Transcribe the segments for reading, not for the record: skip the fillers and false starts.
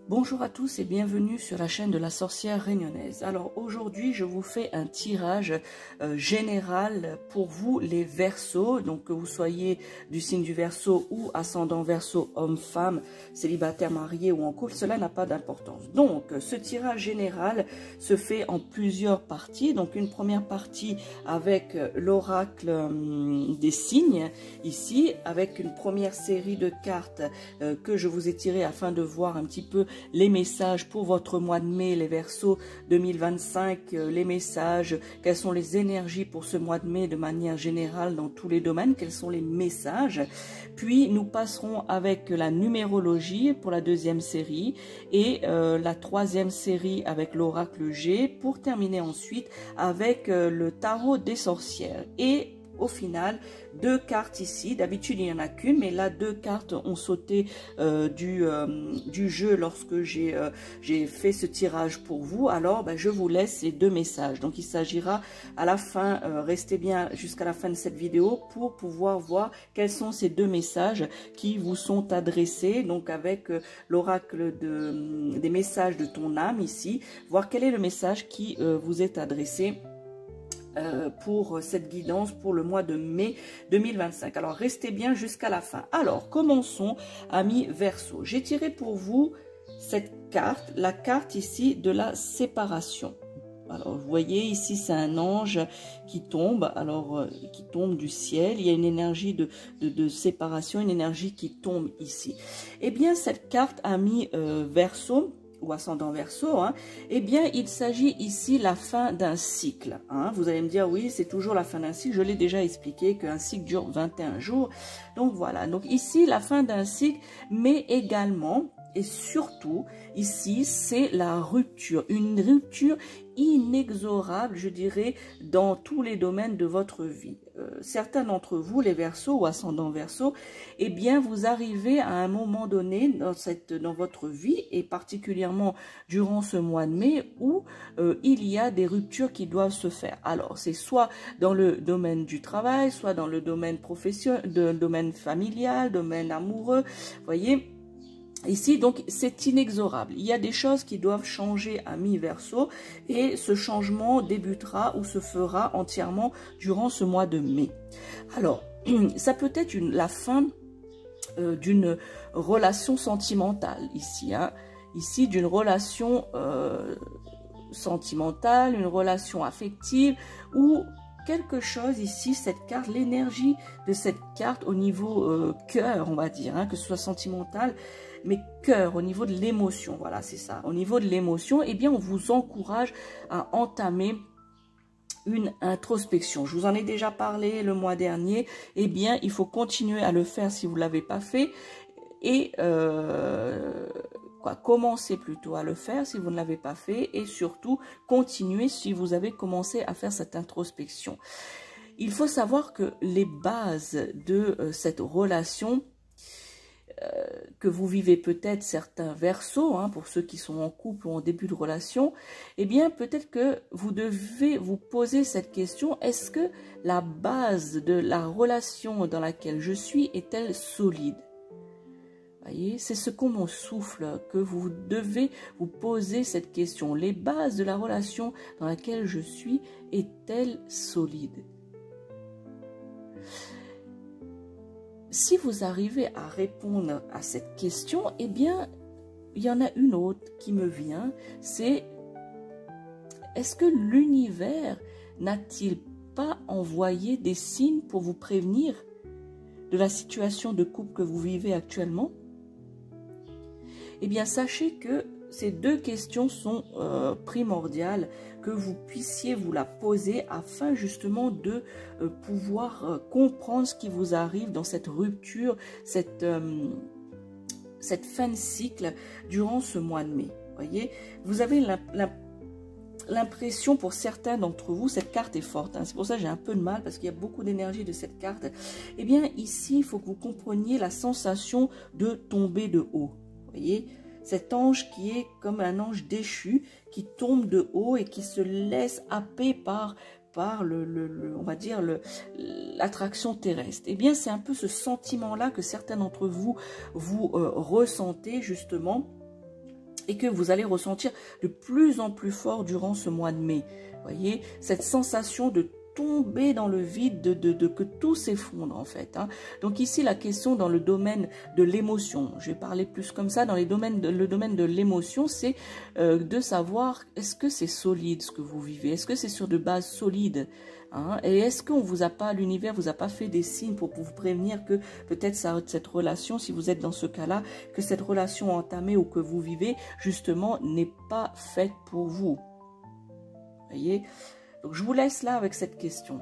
Bonjour à tous et bienvenue sur la chaîne de la sorcière réunionnaise. Alors aujourd'hui je vous fais un tirage général pour vous les Verseaux, donc que vous soyez du signe du Verseau ou ascendant Verseau, homme-femme, célibataire, marié ou en couple, cela n'a pas d'importance. Donc ce tirage général se fait en plusieurs parties. Donc une première partie avec l'oracle des signes ici, avec une première série de cartes que je vous ai tirées afin de voir un petit peu les messages pour votre mois de mai, les Verseaux 2025, les messages, quelles sont les énergies pour ce mois de mai de manière générale dans tous les domaines, quels sont les messages. Puis nous passerons avec la numérologie pour la deuxième série et la troisième série avec l'oracle G pour terminer ensuite avec le tarot des sorcières. Et au final, deux cartes ici. D'habitude, il n'y en a qu'une, mais là, deux cartes ont sauté du jeu lorsque j'ai fait ce tirage pour vous. Alors, je vous laisse ces deux messages. Donc, il s'agira à la fin, restez bien jusqu'à la fin de cette vidéo pour pouvoir voir quels sont ces deux messages qui vous sont adressés. Donc, avec l'oracle des messages de ton âme ici, voir quel est le message qui vous est adressé pour cette guidance pour le mois de mai 2025. Alors, restez bien jusqu'à la fin. Alors, commençons, amis Verseau. J'ai tiré pour vous cette carte, la carte ici de la séparation. Alors, vous voyez, ici, c'est un ange qui tombe, alors, qui tombe du ciel. Il y a une énergie de séparation, une énergie qui tombe ici. Eh bien, cette carte, amis Verseau, ou ascendant Verseau, eh bien, il s'agit ici la fin d'un cycle. Vous allez me dire, oui, c'est toujours la fin d'un cycle. Je l'ai déjà expliqué qu'un cycle dure 21 jours. Donc, voilà. Donc, ici, la fin d'un cycle, mais également, et surtout, ici, c'est la rupture. Une rupture inexorable, je dirais, dans tous les domaines de votre vie. Certains d'entre vous, les Verseaux ou ascendants Verseau, eh bien, vous arrivez à un moment donné dans votre vie, et particulièrement durant ce mois de mai, où il y a des ruptures qui doivent se faire. Alors, c'est soit dans le domaine du travail, soit dans le domaine professionnel, domaine familial, domaine amoureux, voyez. Ici, donc, c'est inexorable. Il y a des choses qui doivent changer à mi-Verseau et ce changement débutera ou se fera entièrement durant ce mois de mai. Alors, ça peut être la fin d'une relation sentimentale ici. Ici, d'une relation sentimentale, une relation affective ou quelque chose ici, cette carte, l'énergie de cette carte au niveau cœur, on va dire, que ce soit sentimental, mais cœur, au niveau de l'émotion, voilà, c'est ça. Au niveau de l'émotion, eh bien, on vous encourage à entamer une introspection. Je vous en ai déjà parlé le mois dernier. Eh bien, il faut continuer à le faire si vous ne l'avez pas fait. Et commencez plutôt à le faire si vous ne l'avez pas fait. Et surtout, continuez si vous avez commencé à faire cette introspection. Il faut savoir que les bases de cette relation que vous vivez peut-être certains Verseaux, pour ceux qui sont en couple ou en début de relation, eh bien peut-être que vous devez vous poser cette question, est-ce que la base de la relation dans laquelle je suis est-elle solide? Voyez, c'est ce qu'on me souffle, que vous devez vous poser cette question. Les bases de la relation dans laquelle je suis est-elle solide? Si vous arrivez à répondre à cette question, eh bien, il y en a une autre qui me vient, c'est est-ce que l'univers n'a-t-il pas envoyé des signes pour vous prévenir de la situation de couple que vous vivez actuellement? Eh bien, sachez que ces deux questions sont primordiales, que vous puissiez vous la poser afin justement de pouvoir comprendre ce qui vous arrive dans cette rupture, cette fin de cycle durant ce mois de mai. Voyez, vous avez l'impression pour certains d'entre vous, cette carte est forte, c'est pour ça que j'ai un peu de mal parce qu'il y a beaucoup d'énergie de cette carte. Eh bien, ici, il faut que vous compreniez la sensation de tomber de haut. Voyez, cet ange qui est comme un ange déchu, qui tombe de haut et qui se laisse happer par on va dire, l'attraction terrestre. Eh bien, c'est un peu ce sentiment-là que certains d'entre vous ressentez justement et que vous allez ressentir de plus en plus fort durant ce mois de mai. Voyez, cette sensation de tomber dans le vide, que tout s'effondre en fait. Hein. Donc ici, la question dans le domaine de l'émotion, je vais parler plus comme ça, dans le domaine de l'émotion, c'est de savoir est-ce que c'est solide ce que vous vivez, est-ce que c'est sur de bases solides, hein, et est-ce qu'on vous a pas, l'univers vous a pas fait des signes pour vous prévenir que peut-être cette relation, si vous êtes dans ce cas-là, que cette relation entamée ou que vous vivez, justement, n'est pas faite pour vous. Voyez? Donc, je vous laisse là avec cette question.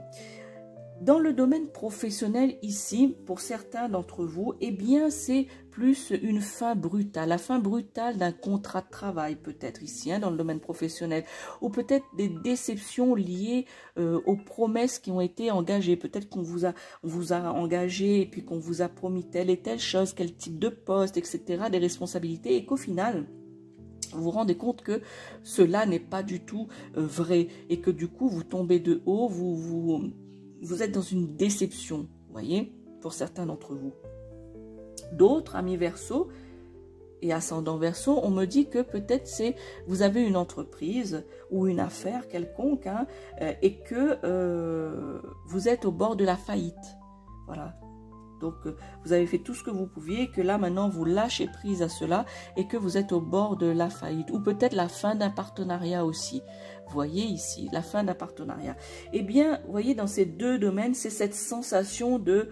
Dans le domaine professionnel ici, pour certains d'entre vous, eh bien, c'est plus une fin brutale. La fin brutale d'un contrat de travail peut-être ici, hein, dans le domaine professionnel. Ou peut-être des déceptions liées aux promesses qui ont été engagées. Peut-être qu'on vous a engagé et puis qu'on vous a promis telle et telle chose, quel type de poste, etc., des responsabilités, et qu'au final, vous vous rendez compte que cela n'est pas du tout vrai et que du coup, vous tombez de haut, vous êtes dans une déception, voyez, pour certains d'entre vous. D'autres, amis Verseau et ascendant Verseau, on me dit que peut-être vous avez une entreprise ou une affaire quelconque, hein, et que vous êtes au bord de la faillite. Voilà. Donc, vous avez fait tout ce que vous pouviez et que là, maintenant, vous lâchez prise à cela et que vous êtes au bord de la faillite. Ou peut-être la fin d'un partenariat aussi. Vous voyez ici, la fin d'un partenariat. Eh bien, vous voyez, dans ces deux domaines, c'est cette sensation de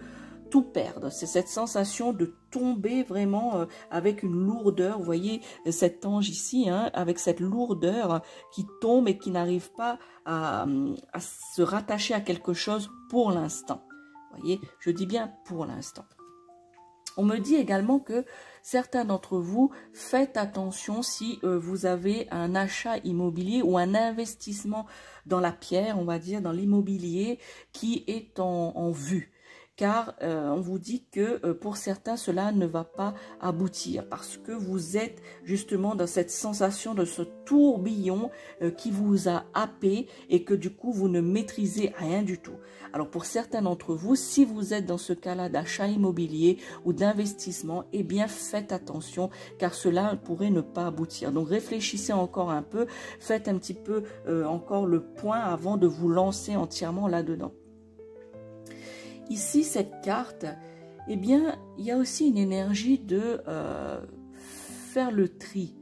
tout perdre. C'est cette sensation de tomber vraiment avec une lourdeur. Vous voyez cet ange ici, hein, avec cette lourdeur qui tombe et qui n'arrive pas à se rattacher à quelque chose pour l'instant. Voyez, je dis bien pour l'instant. On me dit également que certains d'entre vous, faites attention si vous avez un achat immobilier ou un investissement dans la pierre, on va dire, dans l'immobilier qui est en vue. Car on vous dit que pour certains, cela ne va pas aboutir parce que vous êtes justement dans cette sensation de ce tourbillon qui vous a happé et que du coup, vous ne maîtrisez rien du tout. Alors pour certains d'entre vous, si vous êtes dans ce cas-là d'achat immobilier ou d'investissement, eh bien faites attention car cela pourrait ne pas aboutir. Donc réfléchissez encore un peu, faites un petit peu encore le point avant de vous lancer entièrement là-dedans. Ici, cette carte, eh bien, il y a aussi une énergie de faire le tri.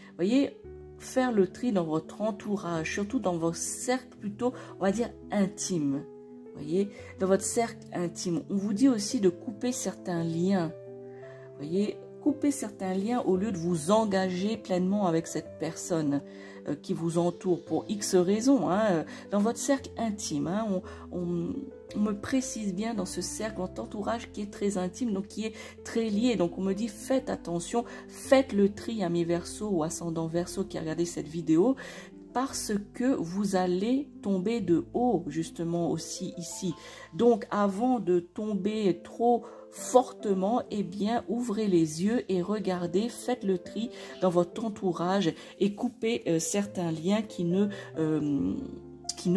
Vous voyez, faire le tri dans votre entourage, surtout dans vos cercles plutôt, on va dire, intimes. Vous voyez, dans votre cercle intime. On vous dit aussi de couper certains liens. Vous voyez, couper certains liens au lieu de vous engager pleinement avec cette personne qui vous entoure pour X raisons, hein, dans votre cercle intime. Hein, on me précise bien dans ce cercle, votre entourage qui est très intime, donc qui est très lié. Donc on me dit faites attention, faites le tri, ami Verseau ou ascendant Verseau qui a regardé cette vidéo, parce que vous allez tomber de haut justement aussi ici. Donc avant de tomber trop fortement, eh bien ouvrez les yeux et regardez, faites le tri dans votre entourage et coupez certains liens qui ne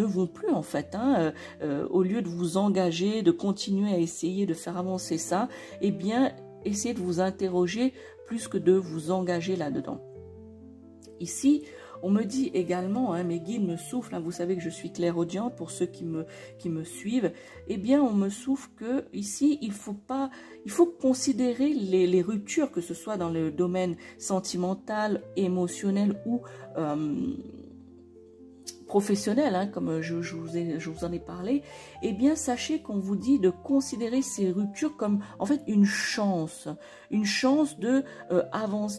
vont plus en fait, hein, au lieu de vous engager, de continuer à essayer de faire avancer ça, eh bien essayez de vous interroger plus que de vous engager là-dedans. Ici, on me dit également, hein, mes guides me soufflent, hein, vous savez que je suis clairaudiente pour ceux qui me suivent, eh bien on me souffle que ici il faut considérer les ruptures, que ce soit dans le domaine sentimental, émotionnel ou professionnel, hein, comme je vous en ai parlé, eh bien sachez qu'on vous dit de considérer ces ruptures comme en fait une chance de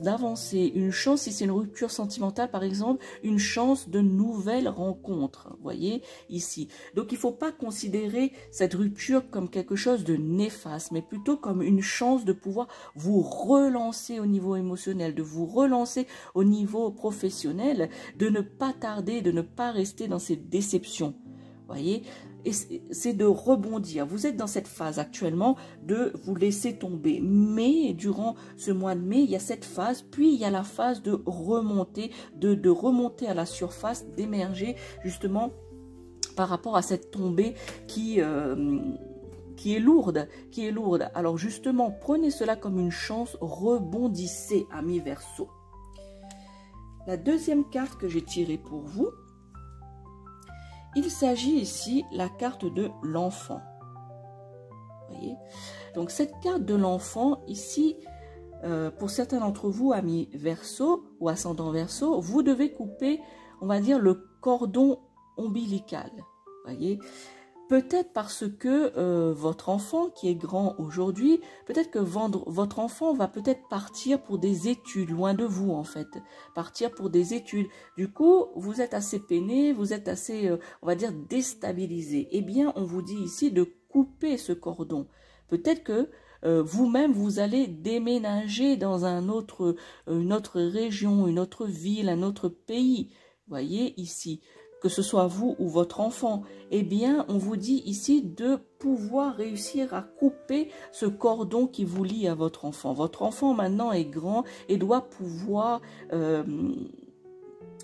d'avancer, une chance si c'est une rupture sentimentale par exemple, une chance de nouvelles rencontres, voyez ici. Donc il ne faut pas considérer cette rupture comme quelque chose de néfaste, mais plutôt comme une chance de pouvoir vous relancer au niveau émotionnel, de vous relancer au niveau professionnel, de ne pas tarder, de ne pas rester dans cette déception, voyez, et c'est de rebondir. Vous êtes dans cette phase actuellement de vous laisser tomber, mais durant ce mois de mai, il y a cette phase, puis il y a la phase de remonter, de remonter à la surface, d'émerger justement par rapport à cette tombée qui est lourde, Alors justement, prenez cela comme une chance, rebondissez, amis Verseau. La deuxième carte que j'ai tirée pour vous, il s'agit ici la carte de l'enfant. Voyez? Donc cette carte de l'enfant ici, pour certains d'entre vous, amis Verseau ou ascendant Verseau, vous devez couper, on va dire, le cordon ombilical. Voyez? Peut-être parce que votre enfant qui est grand aujourd'hui, peut-être que votre enfant va peut-être partir pour des études, loin de vous en fait, partir pour des études. Du coup, vous êtes assez peiné, vous êtes assez, on va dire, déstabilisé. Eh bien, on vous dit ici de couper ce cordon. Peut-être que vous-même, vous allez déménager dans une autre région, une autre ville, un autre pays. Voyez ici, que ce soit vous ou votre enfant, eh bien, on vous dit ici de pouvoir réussir à couper ce cordon qui vous lie à votre enfant. Votre enfant maintenant est grand et doit pouvoir...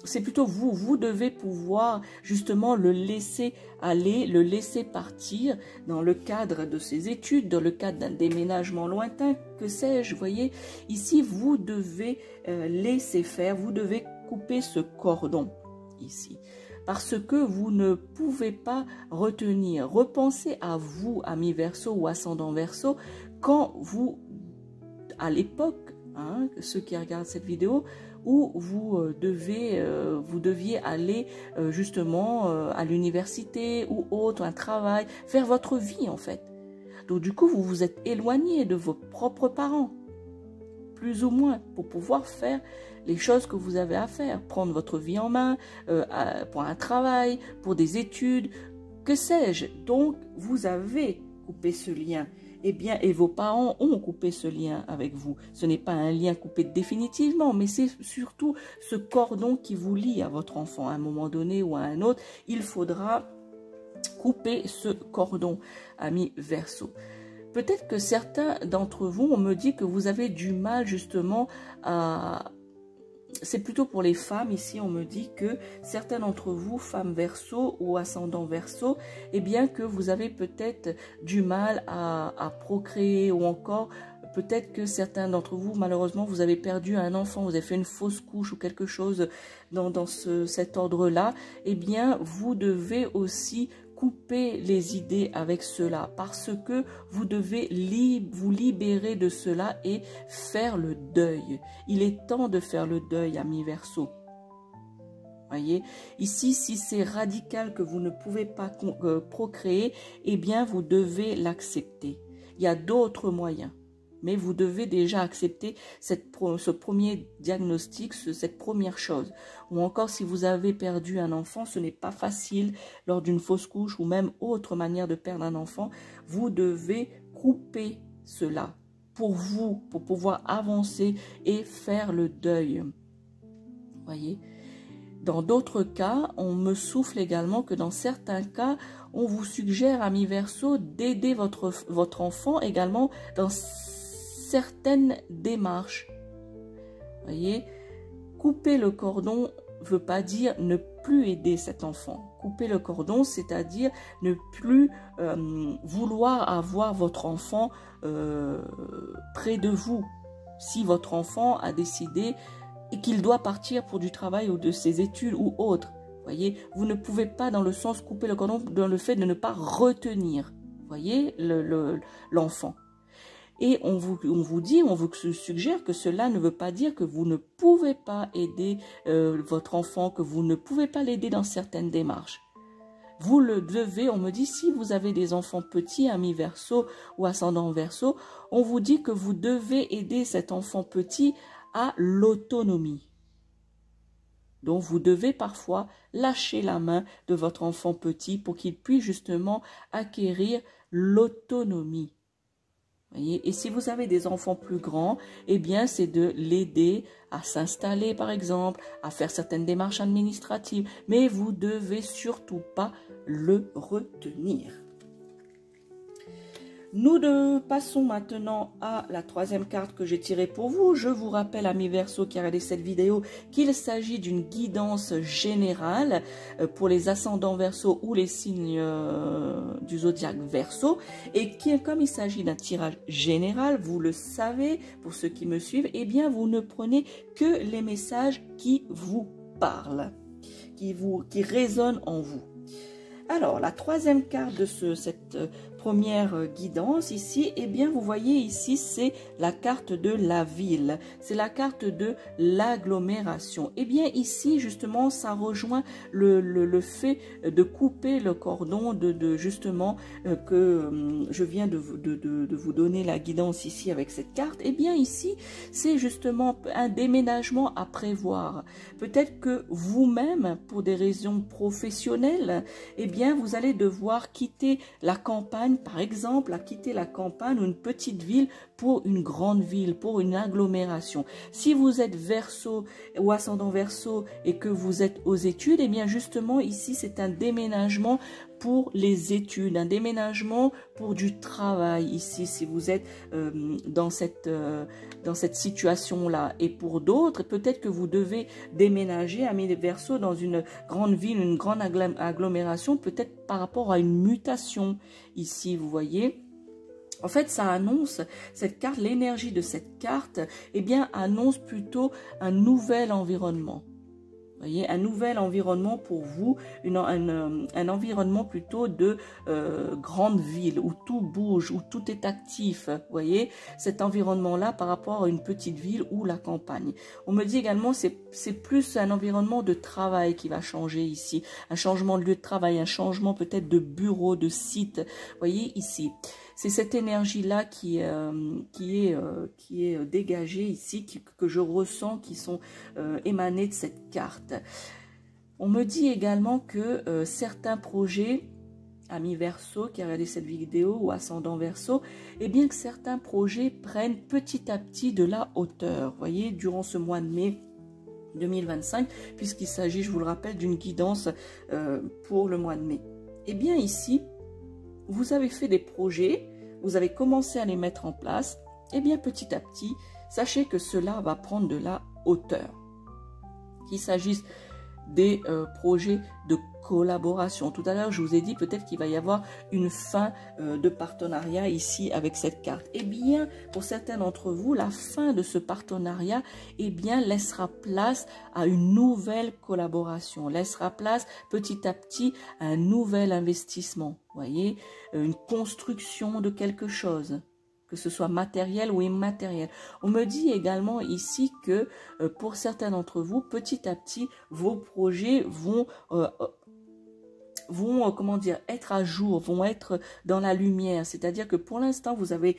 c'est plutôt vous devez pouvoir justement le laisser aller, le laisser partir dans le cadre de ses études, dans le cadre d'un déménagement lointain, que sais-je, voyez. Ici, vous devez laisser faire, vous devez couper ce cordon ici. Parce que vous ne pouvez pas retenir. Repensez à vous, amis Verseau ou ascendant Verseau, quand vous, à l'époque, hein, ceux qui regardent cette vidéo, où vous deviez aller justement à l'université ou autre, un travail, faire votre vie en fait. Donc du coup, vous vous êtes éloigné de vos propres parents, plus ou moins, pour pouvoir faire les choses que vous avez à faire, prendre votre vie en main, pour un travail, pour des études, que sais-je. Donc, vous avez coupé ce lien. Eh bien, et vos parents ont coupé ce lien avec vous. Ce n'est pas un lien coupé définitivement, mais c'est surtout ce cordon qui vous lie à votre enfant. À un moment donné ou à un autre, il faudra couper ce cordon, amis Verseau. Peut-être que certains d'entre vous, on me dit que vous avez du mal justement à... C'est plutôt pour les femmes, ici on me dit que certains d'entre vous, femmes Verseau ou ascendant Verseau, eh bien que vous avez peut-être du mal à procréer, ou encore peut-être que certains d'entre vous, malheureusement, vous avez perdu un enfant, vous avez fait une fausse couche ou quelque chose dans cet ordre-là, eh bien vous devez aussi couper les idées avec cela, parce que vous devez vous libérer de cela et faire le deuil. Il est temps de faire le deuil, amis Verseau. Voyez, ici, si c'est radical que vous ne pouvez pas procréer, eh bien, vous devez l'accepter. Il y a d'autres moyens. Mais vous devez déjà accepter ce premier diagnostic, cette première chose. Ou encore, si vous avez perdu un enfant, ce n'est pas facile lors d'une fausse couche ou même autre manière de perdre un enfant. Vous devez couper cela pour vous, pour pouvoir avancer et faire le deuil. Voyez ? Dans d'autres cas, on me souffle également que dans certains cas, on vous suggère, amis Verseau, d'aider votre enfant également dans certaines démarches. Voyez, couper le cordon ne veut pas dire ne plus aider cet enfant. Couper le cordon, c'est-à-dire ne plus vouloir avoir votre enfant près de vous. Si votre enfant a décidé et qu'il doit partir pour du travail ou de ses études ou autre. Voyez, vous ne pouvez pas dans le sens couper le cordon dans le fait de ne pas retenir, voyez, l'enfant. Et on vous suggère que cela ne veut pas dire que vous ne pouvez pas aider votre enfant, que vous ne pouvez pas l'aider dans certaines démarches. Vous le devez, on me dit, si vous avez des enfants petits, amis Verseau ou ascendant Verseau, on vous dit que vous devez aider cet enfant petit à l'autonomie. Donc, vous devez parfois lâcher la main de votre enfant petit pour qu'il puisse justement acquérir l'autonomie. Et si vous avez des enfants plus grands, eh bien, c'est de l'aider à s'installer, par exemple, à faire certaines démarches administratives. Mais vous devez surtout pas le retenir. Passons maintenant à la troisième carte que j'ai tirée pour vous. Je vous rappelle, amis Verseaux qui regardez cette vidéo, qu'il s'agit d'une guidance générale pour les ascendants Verseaux ou les signes du zodiaque Verseau. Et comme il s'agit d'un tirage général, vous le savez, pour ceux qui me suivent, eh bien vous ne prenez que les messages qui vous parlent, qui résonnent en vous. Alors, la troisième carte de cette première guidance ici, eh bien, vous voyez ici, c'est la carte de la ville. C'est la carte de l'agglomération. Eh bien, ici, justement, ça rejoint le fait de couper le cordon justement, que je viens de vous donner la guidance ici avec cette carte. Eh bien, ici, c'est justement un déménagement à prévoir. Peut-être que vous-même, pour des raisons professionnelles, eh bien, vous allez devoir quitter la campagne, par exemple, à quitter la campagne ou une petite ville pour une grande ville, pour une agglomération. Si vous êtes Verseau ou ascendant Verseau et que vous êtes aux études, eh bien, justement, ici, c'est un déménagement pour les études, un déménagement pour du travail ici, si vous êtes dans cette situation-là. Et pour d'autres, peut-être que vous devez déménager, amis Verseaux, dans une grande ville, une grande agglomération, peut-être par rapport à une mutation ici, vous voyez. En fait, ça annonce, cette carte, l'énergie de cette carte, eh bien, annonce plutôt un nouvel environnement. Vous voyez, un nouvel environnement pour vous, un environnement plutôt de grande ville où tout bouge, où tout est actif. Vous voyez, cet environnement-là par rapport à une petite ville ou la campagne. On me dit également c'est plus un environnement de travail qui va changer ici. Un changement de lieu de travail, un changement peut-être de bureau, de site. Vous voyez ici. C'est cette énergie-là qui est dégagée ici, que je ressens, qui sont émanées de cette carte. On me dit également que certains projets, amis Verseau qui a regardé cette vidéo ou ascendant Verseau, eh bien que certains projets prennent petit à petit de la hauteur. Vous voyez, durant ce mois de mai 2025, puisqu'il s'agit, je vous le rappelle, d'une guidance pour le mois de mai. Eh bien ici, vous avez fait des projets, vous avez commencé à les mettre en place, et bien petit à petit, sachez que cela va prendre de la hauteur. Qu'il s'agisse des projets de collaboration. Tout à l'heure, je vous ai dit peut-être qu'il va y avoir une fin de partenariat ici avec cette carte. Eh bien, pour certains d'entre vous, la fin de ce partenariat, eh bien, laissera place à une nouvelle collaboration, laissera place petit à petit à un nouvel investissement. Vous voyez, une construction de quelque chose, que ce soit matériel ou immatériel. On me dit également ici que pour certains d'entre vous, petit à petit, vos projets vont comment dire, être à jour, vont être dans la lumière. C'est-à-dire que pour l'instant, vous avez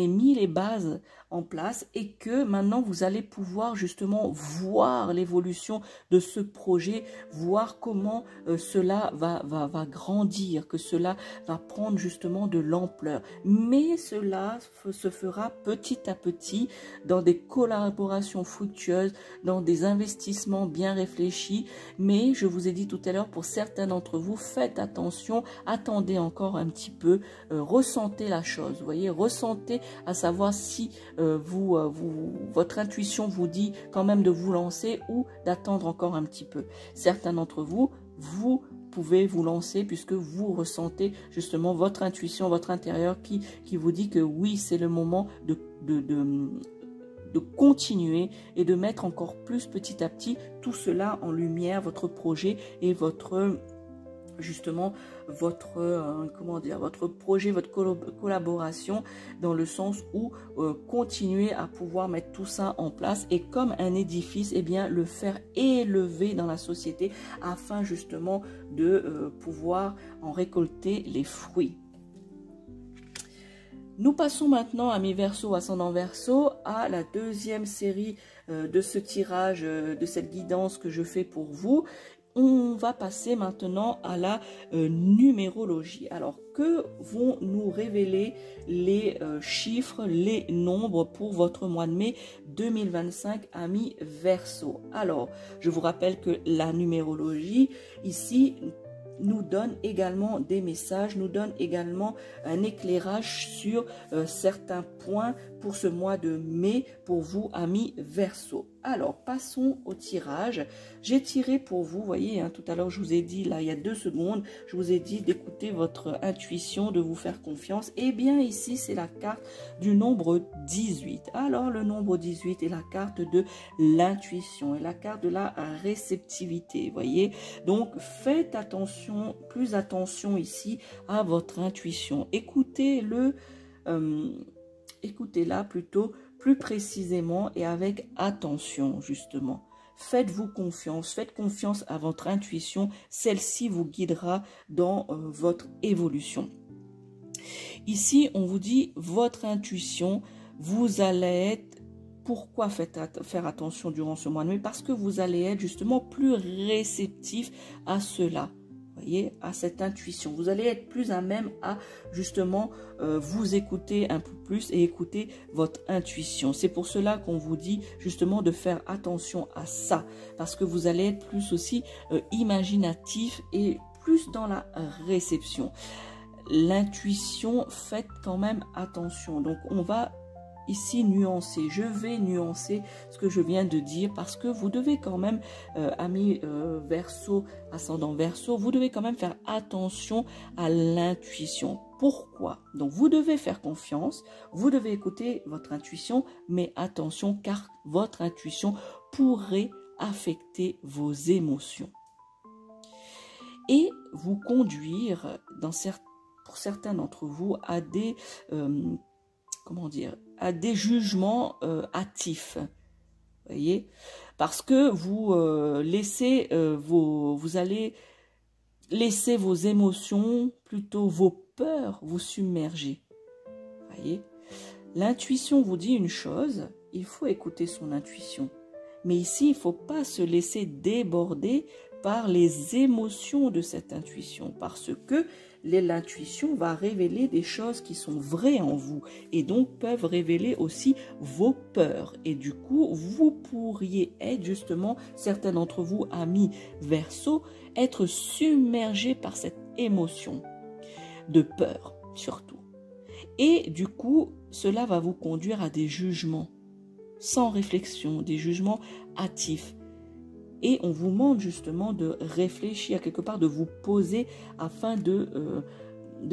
mis les bases en place et que maintenant, vous allez pouvoir justement voir l'évolution de ce projet, voir comment cela va grandir, que cela va prendre justement de l'ampleur. Mais cela se fera petit à petit dans des collaborations fructueuses, dans des investissements bien réfléchis. Mais je vous ai dit tout à l'heure, pour certains d'entre vous, faites attention, attendez encore un petit peu, ressentez la chose, vous voyez, ressentez à savoir si votre intuition vous dit quand même de vous lancer ou d'attendre encore un petit peu. Certains d'entre vous, vous pouvez vous lancer puisque vous ressentez justement votre intuition, votre intérieur qui vous dit que oui, c'est le moment de continuer et de mettre encore plus petit à petit tout cela en lumière, votre projet et votre votre projet, votre collaboration, dans le sens où continuer à pouvoir mettre tout ça en place et comme un édifice, eh bien le faire élever dans la société afin justement de pouvoir en récolter les fruits. Nous passons maintenant, amis Verseau, ascendant Verseau, à la deuxième série de ce tirage, de cette guidance que je fais pour vous. On va passer maintenant à la numérologie. Alors, que vont nous révéler les chiffres, les nombres pour votre mois de mai 2025, amis Verseau? Alors, je vous rappelle que la numérologie, ici, nous donne également des messages, nous donne également un éclairage sur certains points pour ce mois de mai pour vous, amis Verseau. Alors, passons au tirage. J'ai tiré pour vous, voyez, hein, tout à l'heure, je vous ai dit, là, il y a 2 secondes, je vous ai dit d'écouter votre intuition, de vous faire confiance. Eh bien, ici, c'est la carte du nombre 18. Alors, le nombre 18 est la carte de l'intuition et la carte de la réceptivité, voyez. Donc, faites attention, plus attention ici à votre intuition. Écoutez-la plutôt plus précisément et avec attention, justement. Faites-vous confiance, faites confiance à votre intuition, celle-ci vous guidera dans votre évolution. Ici, on vous dit, votre intuition, vous allez être, pourquoi faire attention durant ce mois de mai? Parce que vous allez être justement plus réceptif à cela. Voyez, à cette intuition. Vous allez être plus à même à justement vous écouter un peu plus et écouter votre intuition. C'est pour cela qu'on vous dit justement de faire attention à ça. Parce que vous allez être plus aussi imaginatif et plus dans la réception. L'intuition, faites quand même attention. Donc on va ici nuancer, je vais nuancer ce que je viens de dire parce que vous devez quand même, amis Verseau, ascendant Verseau, vous devez quand même faire attention à l'intuition. Pourquoi? Donc vous devez faire confiance, vous devez écouter votre intuition, mais attention car votre intuition pourrait affecter vos émotions et vous conduire pour certains d'entre vous à des à des jugements hâtifs, voyez, parce que vous vous allez laisser vos émotions, plutôt vos peurs, vous submerger, voyez. L'intuition vous dit une chose, il faut écouter son intuition, mais ici il faut pas se laisser déborder par les émotions de cette intuition, parce que l'intuition va révéler des choses qui sont vraies en vous et donc peuvent révéler aussi vos peurs. Et du coup, vous pourriez être justement, certains d'entre vous, amis Verseau, être submergés par cette émotion de peur surtout. Et du coup, cela va vous conduire à des jugements sans réflexion, des jugements hâtifs. Et on vous demande justement de réfléchir, quelque part de vous poser afin de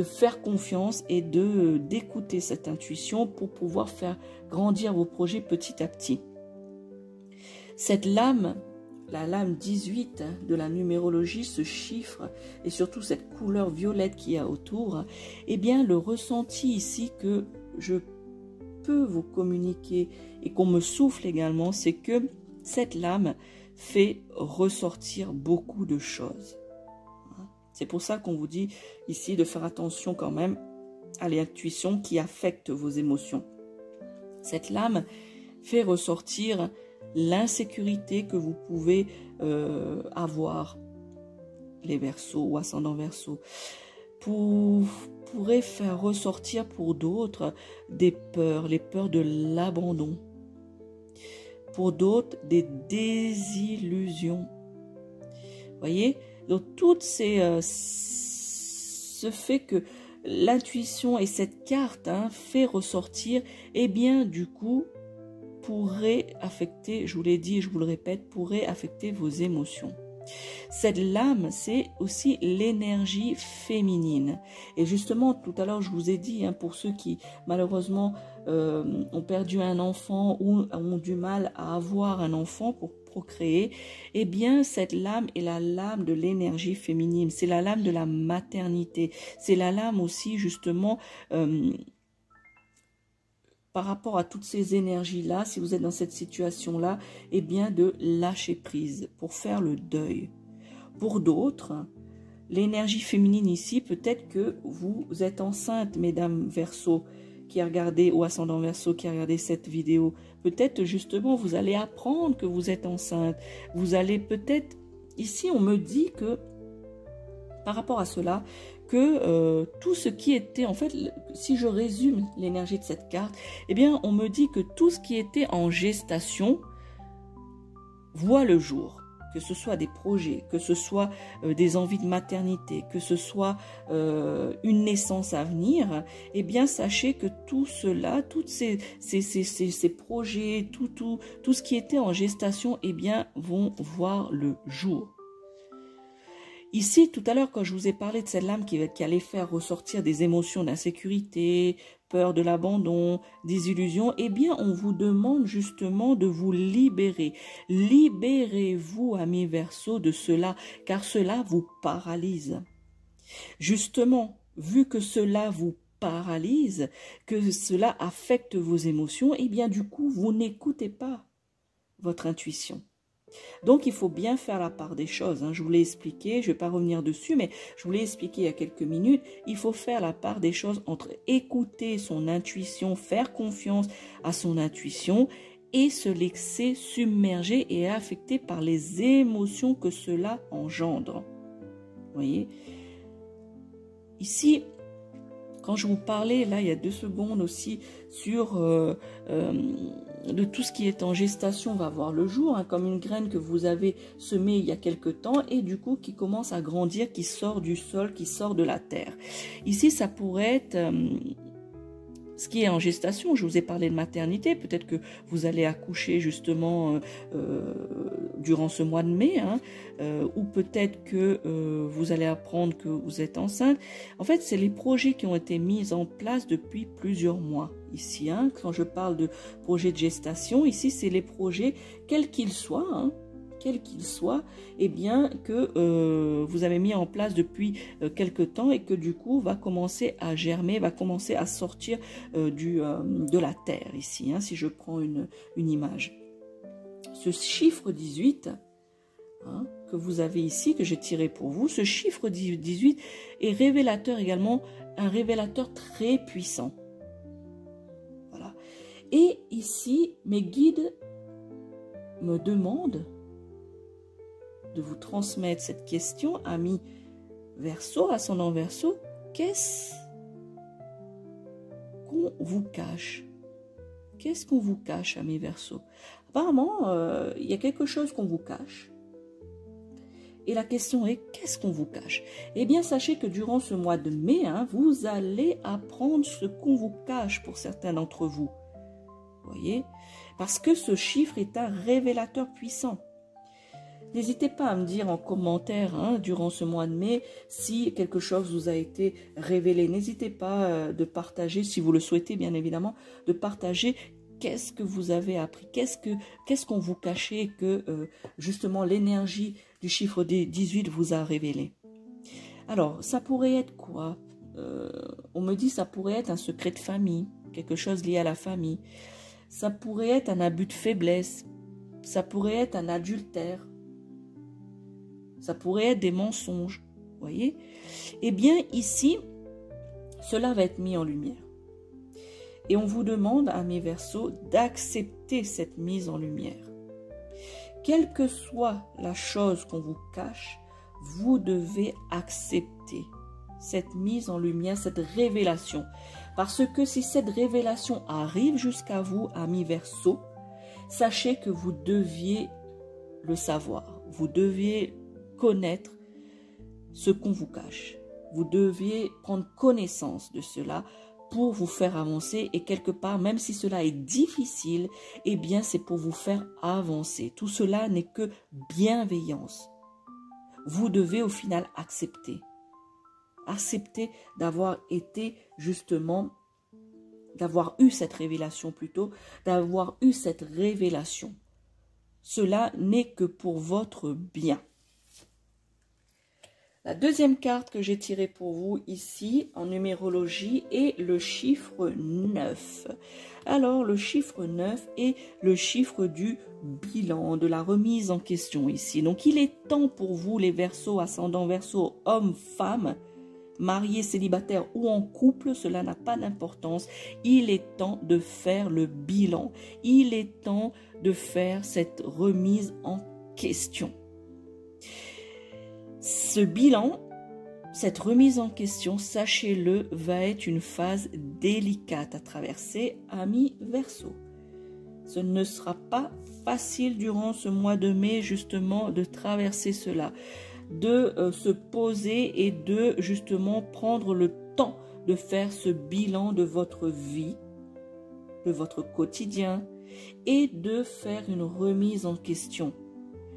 faire confiance et d'écouter cette intuition pour pouvoir faire grandir vos projets petit à petit. Cette lame, la lame 18 de la numérologie, ce chiffre et surtout cette couleur violette qu'il y a autour, eh bien le ressenti ici que je peux vous communiquer et qu'on me souffle également, c'est que cette lame fait ressortir beaucoup de choses. C'est pour ça qu'on vous dit ici de faire attention quand même à l'intuition qui affecte vos émotions. Cette lame fait ressortir l'insécurité que vous pouvez avoir, les Verseaux ou ascendants Verseau. Pourrait faire ressortir pour d'autres des peurs, les peurs de l'abandon. Pour d'autres, des désillusions. Voyez, donc toutes ce fait que l'intuition et cette carte fait ressortir, eh bien du coup, pourrait affecter, je vous l'ai dit et je vous le répète, pourrait affecter vos émotions. Cette lame, c'est aussi l'énergie féminine. Et justement, tout à l'heure, je vous ai dit, pour ceux qui, malheureusement, ont perdu un enfant ou ont du mal à avoir un enfant pour procréer, eh bien, cette lame est la lame de l'énergie féminine. C'est la lame de la maternité. C'est la lame aussi, justement, par rapport à toutes ces énergies-là, si vous êtes dans cette situation-là, eh bien de lâcher prise pour faire le deuil. Pour d'autres, l'énergie féminine ici, peut-être que vous êtes enceinte, mesdames Verseau, qui regardez, ou ascendant Verseau, qui regardez cette vidéo. Peut-être justement, vous allez apprendre que vous êtes enceinte. Vous allez peut-être, ici on me dit que, par rapport à cela, que tout ce qui était, en fait, si je résume l'énergie de cette carte, eh bien, on me dit que tout ce qui était en gestation voit le jour. que ce soit des projets, que ce soit des envies de maternité, que ce soit une naissance à venir, eh bien sachez que tout cela, tous ces projets, tout ce qui était en gestation, eh bien vont voir le jour. Ici, tout à l'heure, quand je vous ai parlé de cette lame qui allait faire ressortir des émotions d'insécurité, peur de l'abandon, désillusion, eh bien, on vous demande justement de vous libérer. Libérez-vous, amis Verseau, de cela, car cela vous paralyse. Justement, vu que cela vous paralyse, que cela affecte vos émotions, eh bien, du coup, vous n'écoutez pas votre intuition. Donc, il faut bien faire la part des choses. Je vous l'ai expliqué, je ne vais pas revenir dessus, mais je vous l'ai expliqué il y a quelques minutes. Il faut faire la part des choses entre écouter son intuition, faire confiance à son intuition et se laisser submerger et affecter par les émotions que cela engendre. Vous voyez? Ici, quand je vous parlais, là, il y a 2 secondes aussi, sur de tout ce qui est en gestation va voir le jour, comme une graine que vous avez semée il y a quelque temps et du coup qui commence à grandir, qui sort du sol, qui sort de la terre. Ici, ça pourrait être ce qui est en gestation. Je vous ai parlé de maternité, peut-être que vous allez accoucher justement durant ce mois de mai, ou peut-être que vous allez apprendre que vous êtes enceinte. En fait, c'est les projets qui ont été mis en place depuis plusieurs mois ici. Quand je parle de projets de gestation, ici, c'est les projets, quels qu'ils soient, eh bien, que vous avez mis en place depuis quelque temps et que du coup va commencer à germer, va commencer à sortir de la terre ici, si je prends une image. Ce chiffre 18, que vous avez ici, que j'ai tiré pour vous, ce chiffre 18 est révélateur également, un révélateur très puissant. Voilà. Et ici, mes guides me demandent de vous transmettre cette question, amis Verseau, ascendant Verseau, qu'est-ce qu'on vous cache? Qu'est-ce qu'on vous cache, amis Verseau? Apparemment, il y a quelque chose qu'on vous cache. Et la question est, qu'est-ce qu'on vous cache? Eh bien, sachez que durant ce mois de mai, vous allez apprendre ce qu'on vous cache pour certains d'entre vous. Vous voyez? Parce que ce chiffre est un révélateur puissant. N'hésitez pas à me dire en commentaire durant ce mois de mai si quelque chose vous a été révélé. N'hésitez pas de partager, si vous le souhaitez bien évidemment, de partager qu'est-ce que vous avez appris, qu'est-ce qu'on vous cachait que justement l'énergie du chiffre 18 vous a révélé. Alors, ça pourrait être quoi? On me dit ça pourrait être un secret de famille, quelque chose lié à la famille. Ça pourrait être un abus de faiblesse. Ça pourrait être un adultère. Ça pourrait être des mensonges, vous voyez? Eh bien, ici, cela va être mis en lumière. Et on vous demande, amis Verseaux, d'accepter cette mise en lumière. Quelle que soit la chose qu'on vous cache, vous devez accepter cette mise en lumière, cette révélation. Parce que si cette révélation arrive jusqu'à vous, amis Verseaux, sachez que vous deviez le savoir. Vous deviez connaître ce qu'on vous cache. Vous deviez prendre connaissance de cela pour vous faire avancer et quelque part, même si cela est difficile, eh bien c'est pour vous faire avancer. Tout cela n'est que bienveillance. Vous devez au final accepter. Accepter d'avoir été justement, d'avoir eu cette révélation plutôt, d'avoir eu cette révélation. Cela n'est que pour votre bien. La deuxième carte que j'ai tirée pour vous ici en numérologie est le chiffre 9. Alors le chiffre 9 est le chiffre du bilan, de la remise en question ici. Donc il est temps pour vous les Verseaux, ascendant Verseau, hommes, femmes, mariés, célibataires ou en couple, cela n'a pas d'importance. Il est temps de faire le bilan. Il est temps de faire cette remise en question. Ce bilan, cette remise en question, sachez-le, va être une phase délicate à traverser, amis Verseaux. Ce ne sera pas facile durant ce mois de mai, justement, de traverser cela, de se poser et de, justement, prendre le temps de faire ce bilan de votre vie, de votre quotidien, et de faire une remise en question.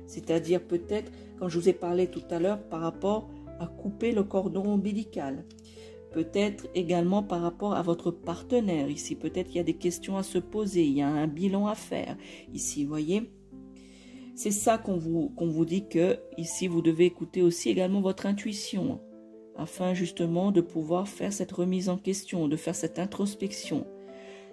C'est-à-dire peut-être, comme je vous ai parlé tout à l'heure, par rapport à couper le cordon ombilical. Peut-être également par rapport à votre partenaire. Ici, peut-être il y a des questions à se poser, il y a un bilan à faire. Ici, vous voyez, c'est ça qu'on vous dit que ici, vous devez écouter aussi également votre intuition, afin justement de pouvoir faire cette remise en question, de faire cette introspection.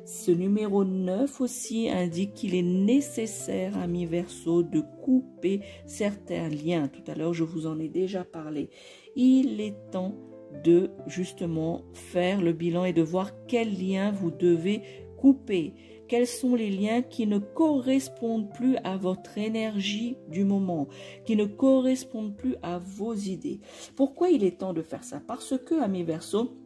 Ce numéro 9 aussi indique qu'il est nécessaire, amis Verseau, de couper certains liens. Tout à l'heure, je vous en ai déjà parlé. Il est temps de justement faire le bilan et de voir quels liens vous devez couper. Quels sont les liens qui ne correspondent plus à votre énergie du moment, qui ne correspondent plus à vos idées. Pourquoi il est temps de faire ça? Parce que, amis Verseau,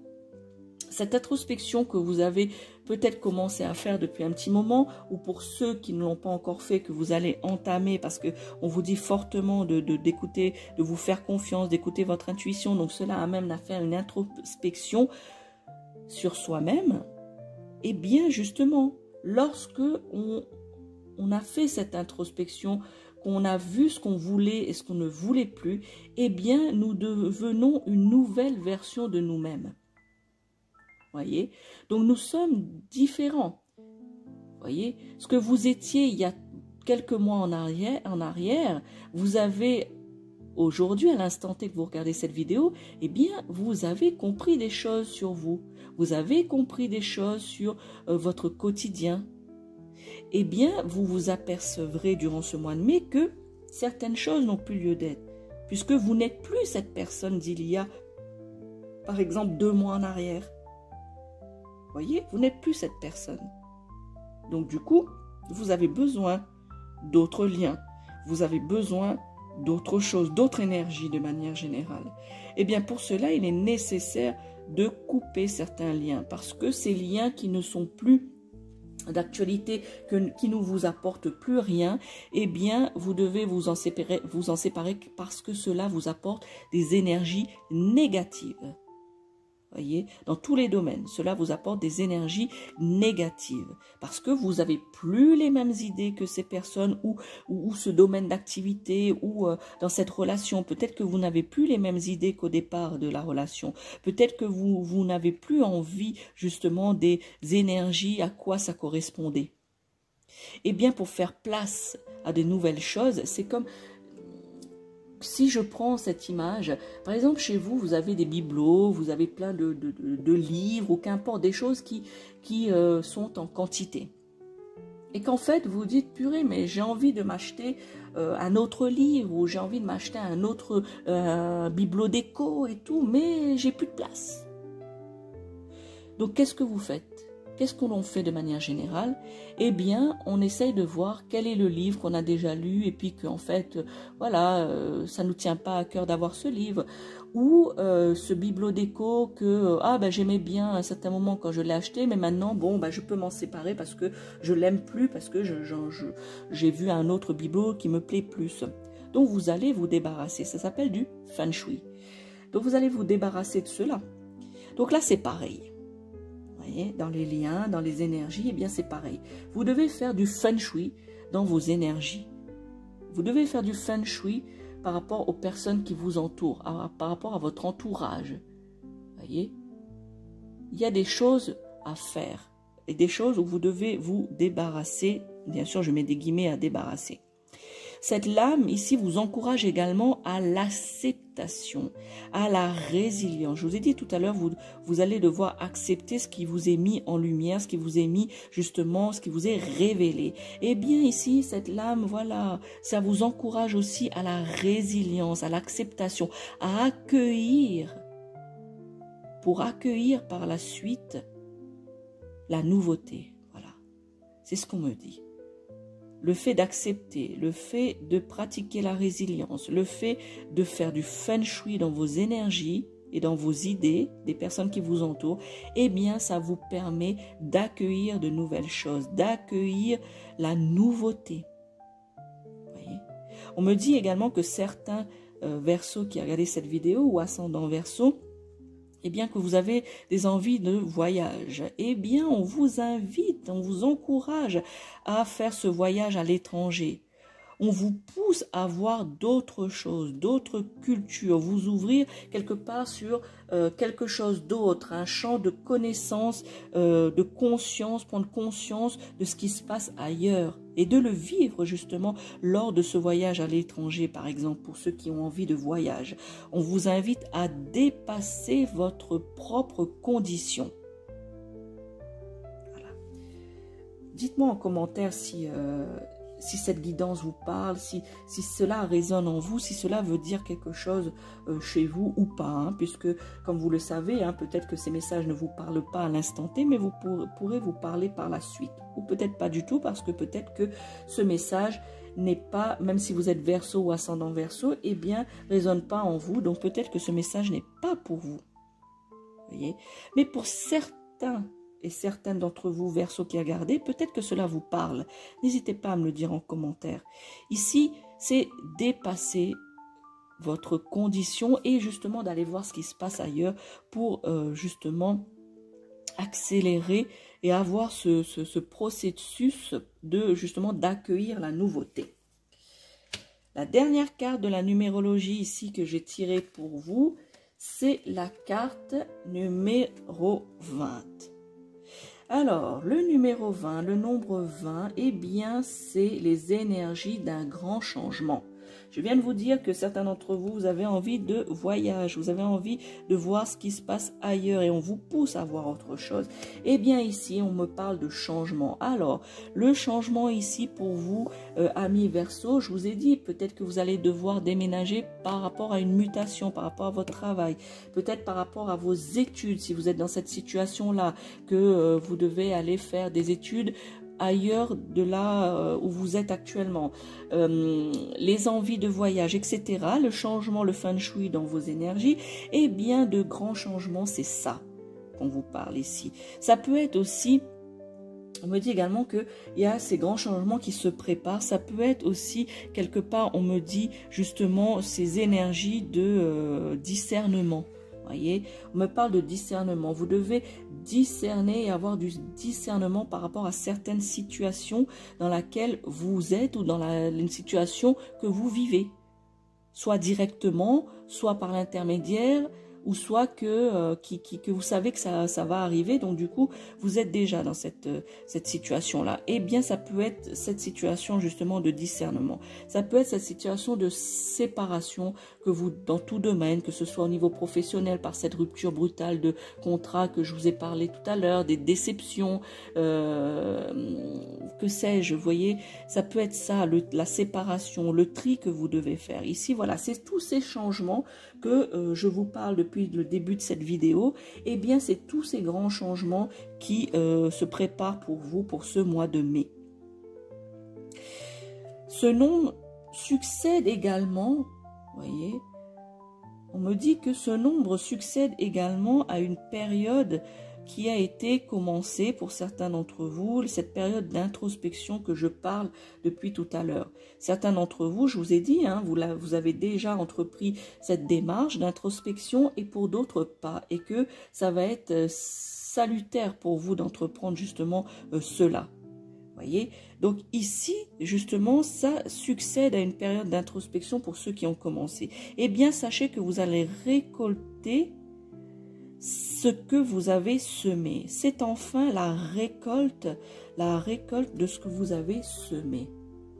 cette introspection que vous avez peut-être commencé à faire depuis un petit moment, ou pour ceux qui ne l'ont pas encore fait, que vous allez entamer, parce que on vous dit fortement d'écouter, de vous faire confiance, d'écouter votre intuition. Donc cela amène à faire une introspection sur soi-même. Et bien justement, lorsque on a fait cette introspection, qu'on a vu ce qu'on voulait et ce qu'on ne voulait plus, eh bien nous devenons une nouvelle version de nous-mêmes. Voyez, donc nous sommes différents. Voyez, ce que vous étiez il y a quelques mois en arrière, vous avez aujourd'hui, à l'instant T que vous regardez cette vidéo, eh bien, vous avez compris des choses sur vous. Vous avez compris des choses sur votre quotidien. Eh bien, vous vous apercevrez durant ce mois de mai que certaines choses n'ont plus lieu d'être, puisque vous n'êtes plus cette personne d'il y a, par exemple, 2 mois en arrière. Voyez, vous n'êtes plus cette personne. Donc du coup, vous avez besoin d'autres liens. Vous avez besoin d'autres choses, d'autres énergies de manière générale. Eh bien pour cela, il est nécessaire de couper certains liens. Parce que ces liens qui ne sont plus d'actualité, qui ne vous apportent plus rien, eh bien vous devez vous en séparer parce que cela vous apporte des énergies négatives. Voyez, dans tous les domaines, cela vous apporte des énergies négatives parce que vous n'avez plus les mêmes idées que ces personnes ou ce domaine d'activité ou dans cette relation. Peut-être que vous n'avez plus les mêmes idées qu'au départ de la relation. Peut-être que vous n'avez plus envie justement des énergies à quoi ça correspondait. Eh bien, pour faire place à de nouvelles choses, c'est comme... Si je prends cette image, par exemple chez vous, vous avez des bibelots, vous avez plein de livres ou qu'importe, des choses qui sont en quantité. Et qu'en fait, vous dites, purée, mais j'ai envie de m'acheter un autre livre ou j'ai envie de m'acheter un autre bibelot déco et tout, mais j'ai plus de place. Donc, qu'est-ce que vous faites? Qu'est-ce qu'on fait de manière générale? Eh bien, on essaye de voir quel est le livre qu'on a déjà lu et puis qu'en fait, voilà, ça ne nous tient pas à cœur d'avoir ce livre. Ou ce bibelot déco que j'aimais bien à un certain moment quand je l'ai acheté, mais maintenant, bon, je peux m'en séparer parce que je l'aime plus, parce que j'ai vu un autre bibelot qui me plaît plus. Donc, vous allez vous débarrasser. Ça s'appelle du feng shui. Donc, vous allez vous débarrasser de cela. Donc là, c'est pareil. Dans les liens, dans les énergies, eh bien c'est pareil. Vous devez faire du feng shui dans vos énergies. Vous devez faire du feng shui par rapport aux personnes qui vous entourent, par rapport à votre entourage. Voyez, il y a des choses à faire et des choses où vous devez vous débarrasser. Bien sûr, je mets des guillemets à débarrasser. Cette lame ici vous encourage également à l'acceptation, à la résilience. Je vous ai dit tout à l'heure, vous allez devoir accepter ce qui vous est mis en lumière, ce qui vous est mis justement, ce qui vous est révélé. Et bien ici, cette lame, voilà, ça vous encourage aussi à la résilience, à l'acceptation, à accueillir, pour accueillir par la suite la nouveauté. Voilà, c'est ce qu'on me dit. Le fait d'accepter, le fait de pratiquer la résilience, le fait de faire du feng shui dans vos énergies, et dans vos idées, des personnes qui vous entourent, eh bien, ça vous permet d'accueillir de nouvelles choses, d'accueillir la nouveauté. Voyez? On me dit également que certains Verseaux qui regardent cette vidéo ou ascendant Verseau, eh bien que vous avez des envies de voyage, eh bien on vous invite, on vous encourage à faire ce voyage à l'étranger. On vous pousse à voir d'autres choses, d'autres cultures, vous ouvrir quelque part sur quelque chose d'autre, un champ de connaissance, de conscience, prendre conscience de ce qui se passe ailleurs et de le vivre justement lors de ce voyage à l'étranger, par exemple, pour ceux qui ont envie de voyage. On vous invite à dépasser votre propre condition. Voilà. Dites-moi en commentaire si cette guidance vous parle, si cela résonne en vous, si cela veut dire quelque chose chez vous ou pas, hein, puisque comme vous le savez, hein, peut-être que ces messages ne vous parlent pas à l'instant T, mais vous pourrez vous parler par la suite. Ou peut-être pas du tout, parce que peut-être que ce message n'est pas, même si vous êtes Verseau ou ascendant Verseau, eh bien, résonne pas en vous, donc peut-être que ce message n'est pas pour vous. Voyez? Mais pour certains et certaines d'entre vous, Verseau qui regardez, peut-être que cela vous parle. N'hésitez pas à me le dire en commentaire. Ici, c'est dépasser votre condition et justement d'aller voir ce qui se passe ailleurs pour justement accélérer et avoir ce processus de justement d'accueillir la nouveauté. La dernière carte de la numérologie ici que j'ai tirée pour vous, c'est la carte numéro 20. Alors, le numéro 20, le nombre 20, eh bien, c'est les énergies d'un grand changement. Je viens de vous dire que certains d'entre vous, vous avez envie de voyage, vous avez envie de voir ce qui se passe ailleurs et on vous pousse à voir autre chose. Eh bien, ici, on me parle de changement. Alors, le changement ici pour vous, amis Verseau, je vous ai dit, peut-être que vous allez devoir déménager par rapport à une mutation, par rapport à votre travail, peut-être par rapport à vos études, si vous êtes dans cette situation-là, que vous devez aller faire des études ailleurs de là où vous êtes actuellement, les envies de voyage, etc., le changement, le feng shui dans vos énergies, et bien de grands changements, c'est ça qu'on vous parle ici. Ça peut être aussi, on me dit également qu'il y a ces grands changements qui se préparent, ça peut être aussi quelque part, on me dit justement ces énergies de discernement. Voyez, on me parle de discernement. Vous devez discerner et avoir du discernement par rapport à certaines situations dans lesquelles vous êtes ou dans une situation que vous vivez. Soit directement, soit par l'intermédiaire, ou soit que vous savez que ça va arriver, donc du coup, vous êtes déjà dans cette situation-là. Eh bien, ça peut être cette situation justement de discernement. Ça peut être cette situation de séparation que vous, dans tout domaine, que ce soit au niveau professionnel, par cette rupture brutale de contrat que je vous ai parlé tout à l'heure, des déceptions, que sais-je, vous voyez, ça peut être ça, la séparation, le tri que vous devez faire. Ici, voilà, c'est tous ces changements que je vous parle depuis le début de cette vidéo. Eh bien, c'est tous ces grands changements qui se préparent pour vous pour ce mois de mai. Ce nom succède également, voyez, on me dit que ce nombre succède également à une période qui a été commencée pour certains d'entre vous, cette période d'introspection que je parle depuis tout à l'heure. Certains d'entre vous, je vous ai dit, hein, vous avez déjà entrepris cette démarche d'introspection et pour d'autres pas, et que ça va être salutaire pour vous d'entreprendre justement cela. Voyez, donc ici, justement, ça succède à une période d'introspection pour ceux qui ont commencé. Eh bien, sachez que vous allez récolter ce que vous avez semé. C'est enfin la récolte de ce que vous avez semé.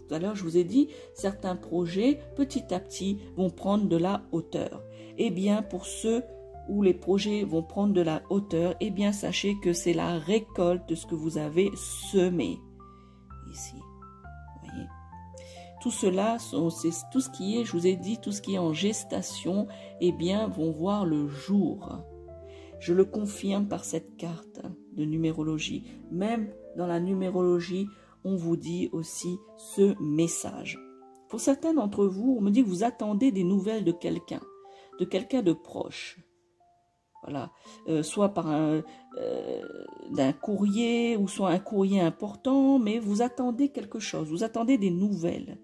Tout à l'heure, je vous ai dit, certains projets, petit à petit, vont prendre de la hauteur. Eh bien, pour ceux où les projets vont prendre de la hauteur, eh bien, sachez que c'est la récolte de ce que vous avez semé. Ici, voyez. Tout cela, c'est tout ce qui est, je vous ai dit, tout ce qui est en gestation, eh bien, vont voir le jour. Je le confirme par cette carte de numérologie. Même dans la numérologie, on vous dit aussi ce message. Pour certains d'entre vous, on me dit que vous attendez des nouvelles de quelqu'un de proche. Voilà, soit par d'un courrier ou soit un courrier important, mais vous attendez quelque chose, vous attendez des nouvelles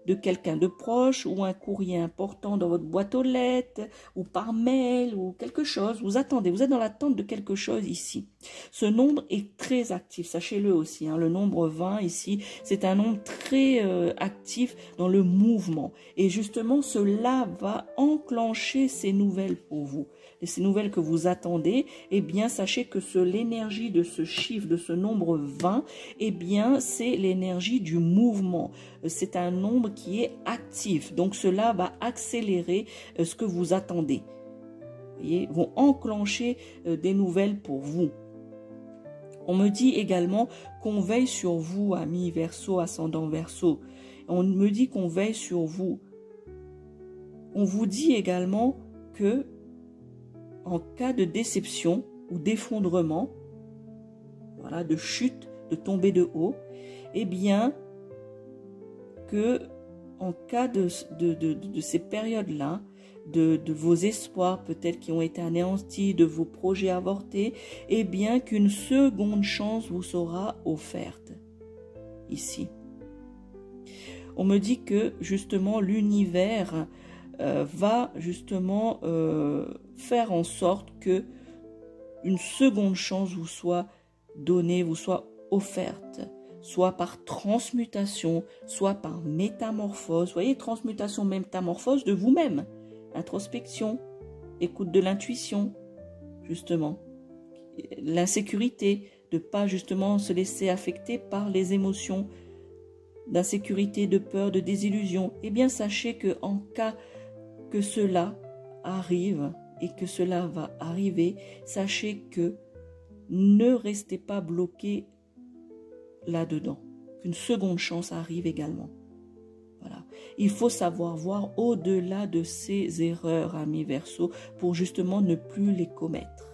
de quelqu'un de proche ou un courrier important dans votre boîte aux lettres ou par mail ou quelque chose, vous attendez, vous êtes dans l'attente de quelque chose ici. Ce nombre est très actif, sachez-le aussi, hein, le nombre 20 ici, c'est un nombre très actif dans le mouvement et justement cela va enclencher ces nouvelles pour vous. Et ces nouvelles que vous attendez, eh bien, sachez que l'énergie de ce chiffre, de ce nombre 20, eh bien, c'est l'énergie du mouvement. C'est un nombre qui est actif. Donc, cela va accélérer ce que vous attendez. Vous voyez, vont enclencher des nouvelles pour vous. On me dit également qu'on veille sur vous, amis Verseau, ascendant Verseau. On me dit qu'on veille sur vous. On vous dit également que en cas de déception ou d'effondrement, voilà, de chute, de tomber de haut, eh bien, que en cas de ces périodes-là, de vos espoirs peut-être qui ont été anéantis, de vos projets avortés, eh bien, qu'une seconde chance vous sera offerte ici. On me dit que justement l'univers va justement faire en sorte que une seconde chance vous soit donnée, vous soit offerte, soit par transmutation, soit par métamorphose. Vous voyez, transmutation, métamorphose de vous-même, introspection, écoute de l'intuition, justement, l'insécurité, de ne pas justement se laisser affecter par les émotions d'insécurité, de peur, de désillusion. Eh bien, sachez que en cas que cela arrive et que cela va arriver, sachez que ne restez pas bloqué là-dedans, qu'une seconde chance arrive également. Voilà. Il faut savoir voir au-delà de ces erreurs, amis Verseau, pour justement ne plus les commettre.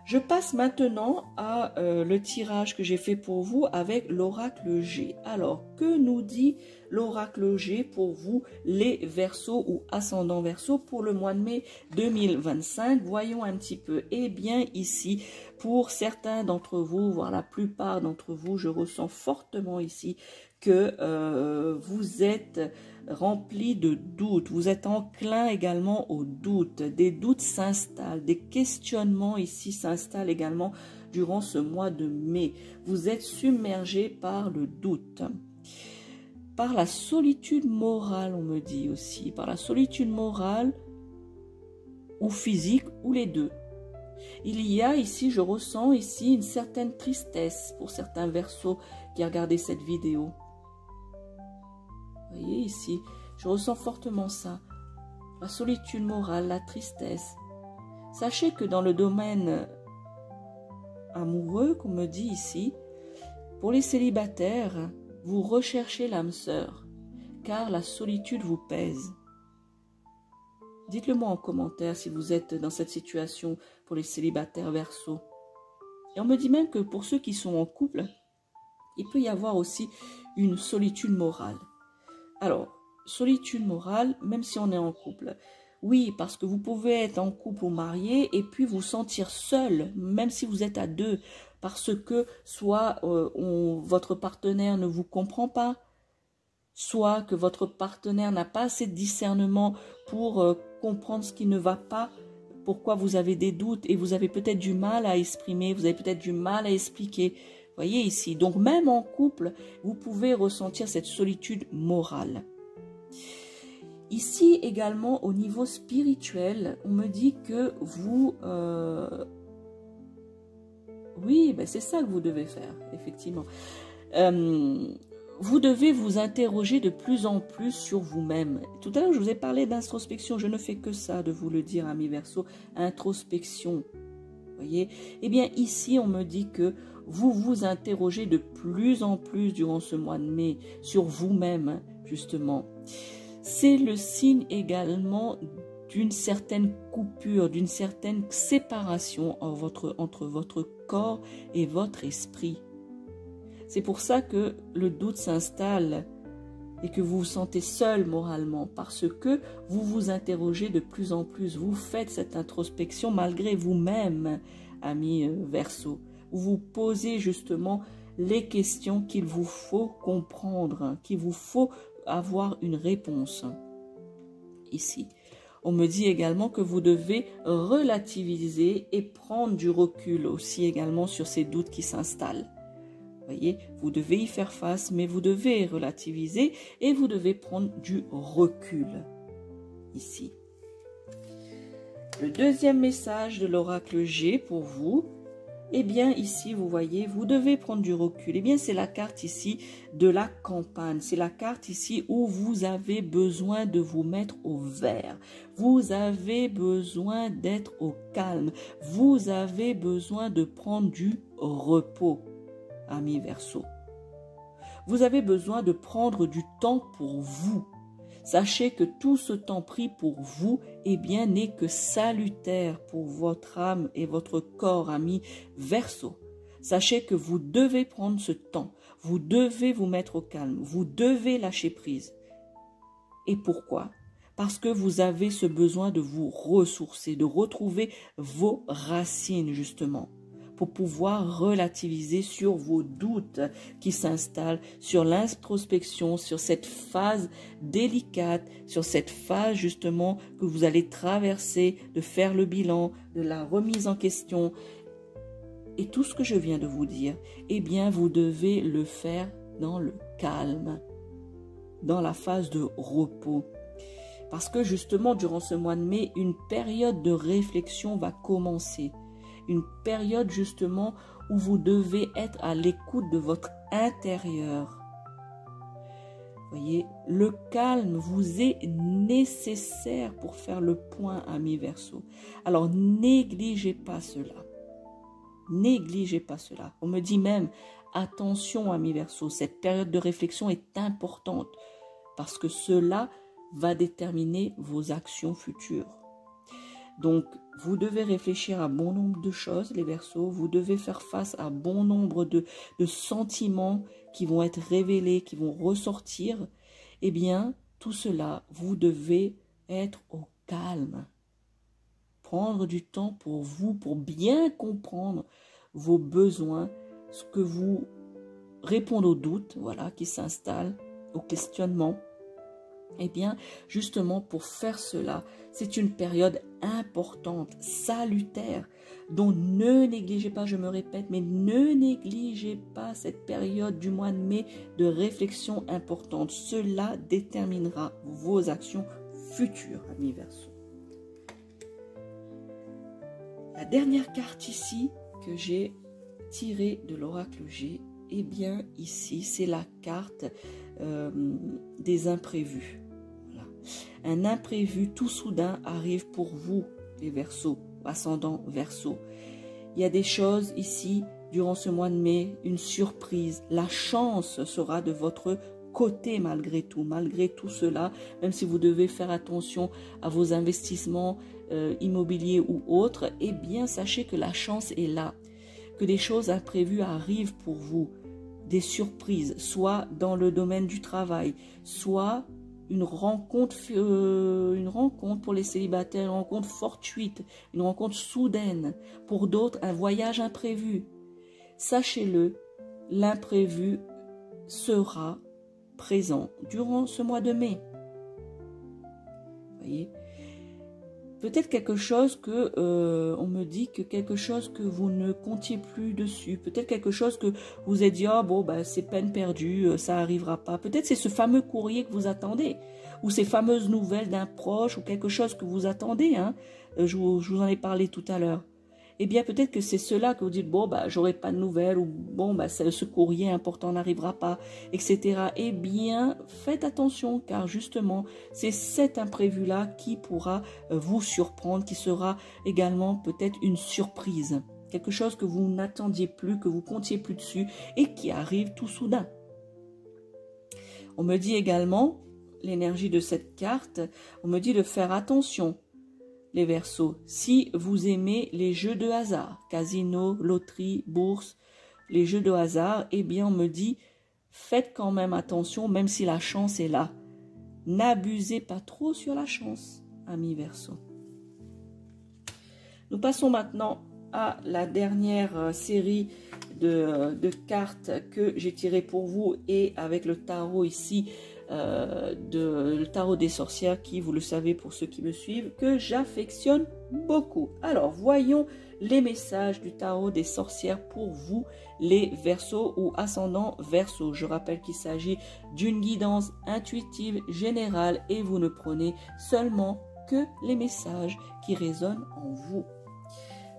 Je passe maintenant à le tirage que j'ai fait pour vous avec l'oracle G. Alors, que nous dit l'oracle G pour vous, les Verseaux ou ascendants Verseaux, pour le mois de mai 2025? Voyons un petit peu. Eh bien, ici, pour certains d'entre vous, voire la plupart d'entre vous, je ressens fortement ici que vous êtes rempli de doutes, vous êtes enclin également aux doutes, des doutes s'installent, des questionnements ici s'installent également durant ce mois de mai. Vous êtes submergé par le doute, par la solitude morale, on me dit aussi, par la solitude morale ou physique ou les deux. Il y a ici, je ressens ici une certaine tristesse pour certains Verseaux qui regardaient cette vidéo. Vous voyez ici, je ressens fortement ça. La solitude morale, la tristesse. Sachez que dans le domaine amoureux, qu'on me dit ici, pour les célibataires, vous recherchez l'âme sœur, car la solitude vous pèse. Dites-le moi en commentaire si vous êtes dans cette situation pour les célibataires Verseaux. Et on me dit même que pour ceux qui sont en couple, il peut y avoir aussi une solitude morale. Alors, solitude morale, même si on est en couple. Oui, parce que vous pouvez être en couple ou marié et puis vous sentir seul, même si vous êtes à deux, parce que soit votre partenaire ne vous comprend pas, soit que votre partenaire n'a pas assez de discernement pour comprendre ce qui ne va pas, pourquoi vous avez des doutes et vous avez peut-être du mal à exprimer, vous avez peut-être du mal à expliquer. Voyez ici, donc même en couple, vous pouvez ressentir cette solitude morale. Ici également, au niveau spirituel, on me dit que vous... Oui, ben c'est ça que vous devez faire, effectivement. Vous devez vous interroger de plus en plus sur vous-même. Tout à l'heure, je vous ai parlé d'introspection. Je ne fais que ça, de vous le dire, amis Verseaux. Introspection. Voyez? Eh bien, ici, on me dit que vous vous interrogez de plus en plus durant ce mois de mai sur vous-même, justement. C'est le signe également d'une certaine coupure, d'une certaine séparation entre votre corps et votre esprit. C'est pour ça que le doute s'installe et que vous vous sentez seul moralement parce que vous vous interrogez de plus en plus, vous faites cette introspection malgré vous-même, amis Verseau. Vous vous posez justement les questions qu'il vous faut comprendre, qu'il vous faut avoir une réponse. Ici, on me dit également que vous devez relativiser et prendre du recul aussi également sur ces doutes qui s'installent. Voyez, vous devez y faire face, mais vous devez relativiser et vous devez prendre du recul. Ici. Le deuxième message de l'oracle G pour vous, eh bien ici, vous voyez, vous devez prendre du recul. Eh bien, c'est la carte ici de la campagne. C'est la carte ici où vous avez besoin de vous mettre au vert. Vous avez besoin d'être au calme. Vous avez besoin de prendre du repos, amis Verseau. Vous avez besoin de prendre du temps pour vous. Sachez que tout ce temps pris pour vous, eh bien, n'est que salutaire pour votre âme et votre corps, amis Verseau. Sachez que vous devez prendre ce temps. Vous devez vous mettre au calme. Vous devez lâcher prise. Et pourquoi? Parce que vous avez ce besoin de vous ressourcer, de retrouver vos racines, justement, pour pouvoir relativiser sur vos doutes qui s'installent, sur l'introspection, sur cette phase délicate, sur cette phase justement que vous allez traverser, de faire le bilan, de la remise en question. Et tout ce que je viens de vous dire, eh bien vous devez le faire dans le calme, dans la phase de repos. Parce que justement, durant ce mois de mai, une période de réflexion va commencer. Une période justement où vous devez être à l'écoute de votre intérieur. Voyez, le calme vous est nécessaire pour faire le point, amis Verseau. Alors, négligez pas cela. Négligez pas cela. On me dit même, attention, amis Verseau, cette période de réflexion est importante parce que cela va déterminer vos actions futures. Donc, vous devez réfléchir à bon nombre de choses, les Verseaux. Vous devez faire face à bon nombre de sentiments qui vont être révélés, qui vont ressortir. Eh bien, tout cela, vous devez être au calme. Prendre du temps pour vous, pour bien comprendre vos besoins, ce que vous répondez aux doutes, voilà, qui s'installent, aux questionnements. Eh bien, justement, pour faire cela, c'est une période importante, salutaire, dont ne négligez pas, je me répète, mais ne négligez pas cette période du mois de mai de réflexion importante. Cela déterminera vos actions futures, amis Verseau. La dernière carte ici que j'ai tirée de l'oracle G, eh bien, ici, c'est la carte des imprévus. Voilà. Un imprévu tout soudain arrive pour vous, les Verseaux, ascendant Verseau. Il y a des choses ici, durant ce mois de mai, une surprise. La chance sera de votre côté malgré tout cela, même si vous devez faire attention à vos investissements immobiliers ou autres, eh bien, sachez que la chance est là, que des choses imprévues arrivent pour vous. Des surprises, soit dans le domaine du travail, soit une rencontre pour les célibataires, une rencontre fortuite, une rencontre soudaine. Pour d'autres, un voyage imprévu. Sachez-le, l'imprévu sera présent durant ce mois de mai. Voyez ? Peut-être quelque chose que, on me dit que quelque chose que vous ne comptiez plus dessus. Peut-être quelque chose que vous avez dit, oh bon, bah, c'est peine perdue, ça n'arrivera pas. Peut-être c'est ce fameux courrier que vous attendez. Ou ces fameuses nouvelles d'un proche ou quelque chose que vous attendez. Hein. Je vous en ai parlé tout à l'heure. Eh bien, peut-être que c'est cela que vous dites, bon, bah, j'aurai pas de nouvelles, ou bon, bah, ce courrier important n'arrivera pas, etc. Eh bien, faites attention, car justement, c'est cet imprévu-là qui pourra vous surprendre, qui sera également peut-être une surprise. Quelque chose que vous n'attendiez plus, que vous comptiez plus dessus, et qui arrive tout soudain. On me dit également, l'énergie de cette carte, on me dit de faire attention. Les Verseaux, si vous aimez les jeux de hasard, casino, loterie, bourse, les jeux de hasard, eh bien on me dit faites quand même attention, même si la chance est là. N'abusez pas trop sur la chance, amis Verseau. Nous passons maintenant à la dernière série de cartes que j'ai tirées pour vous et avec le tarot ici, le tarot des sorcières qui, vous le savez pour ceux qui me suivent, que j'affectionne beaucoup. Alors, voyons les messages du tarot des sorcières pour vous, les Verseaux ou ascendants Verseaux. Je rappelle qu'il s'agit d'une guidance intuitive générale et vous ne prenez seulement que les messages qui résonnent en vous.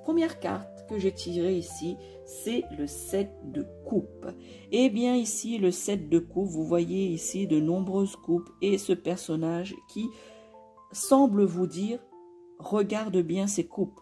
Première carte que j'ai tirée ici, c'est le 7 de coupe. Et bien ici, le 7 de coupe, vous voyez ici de nombreuses coupes et ce personnage qui semble vous dire « regarde bien ces coupes ».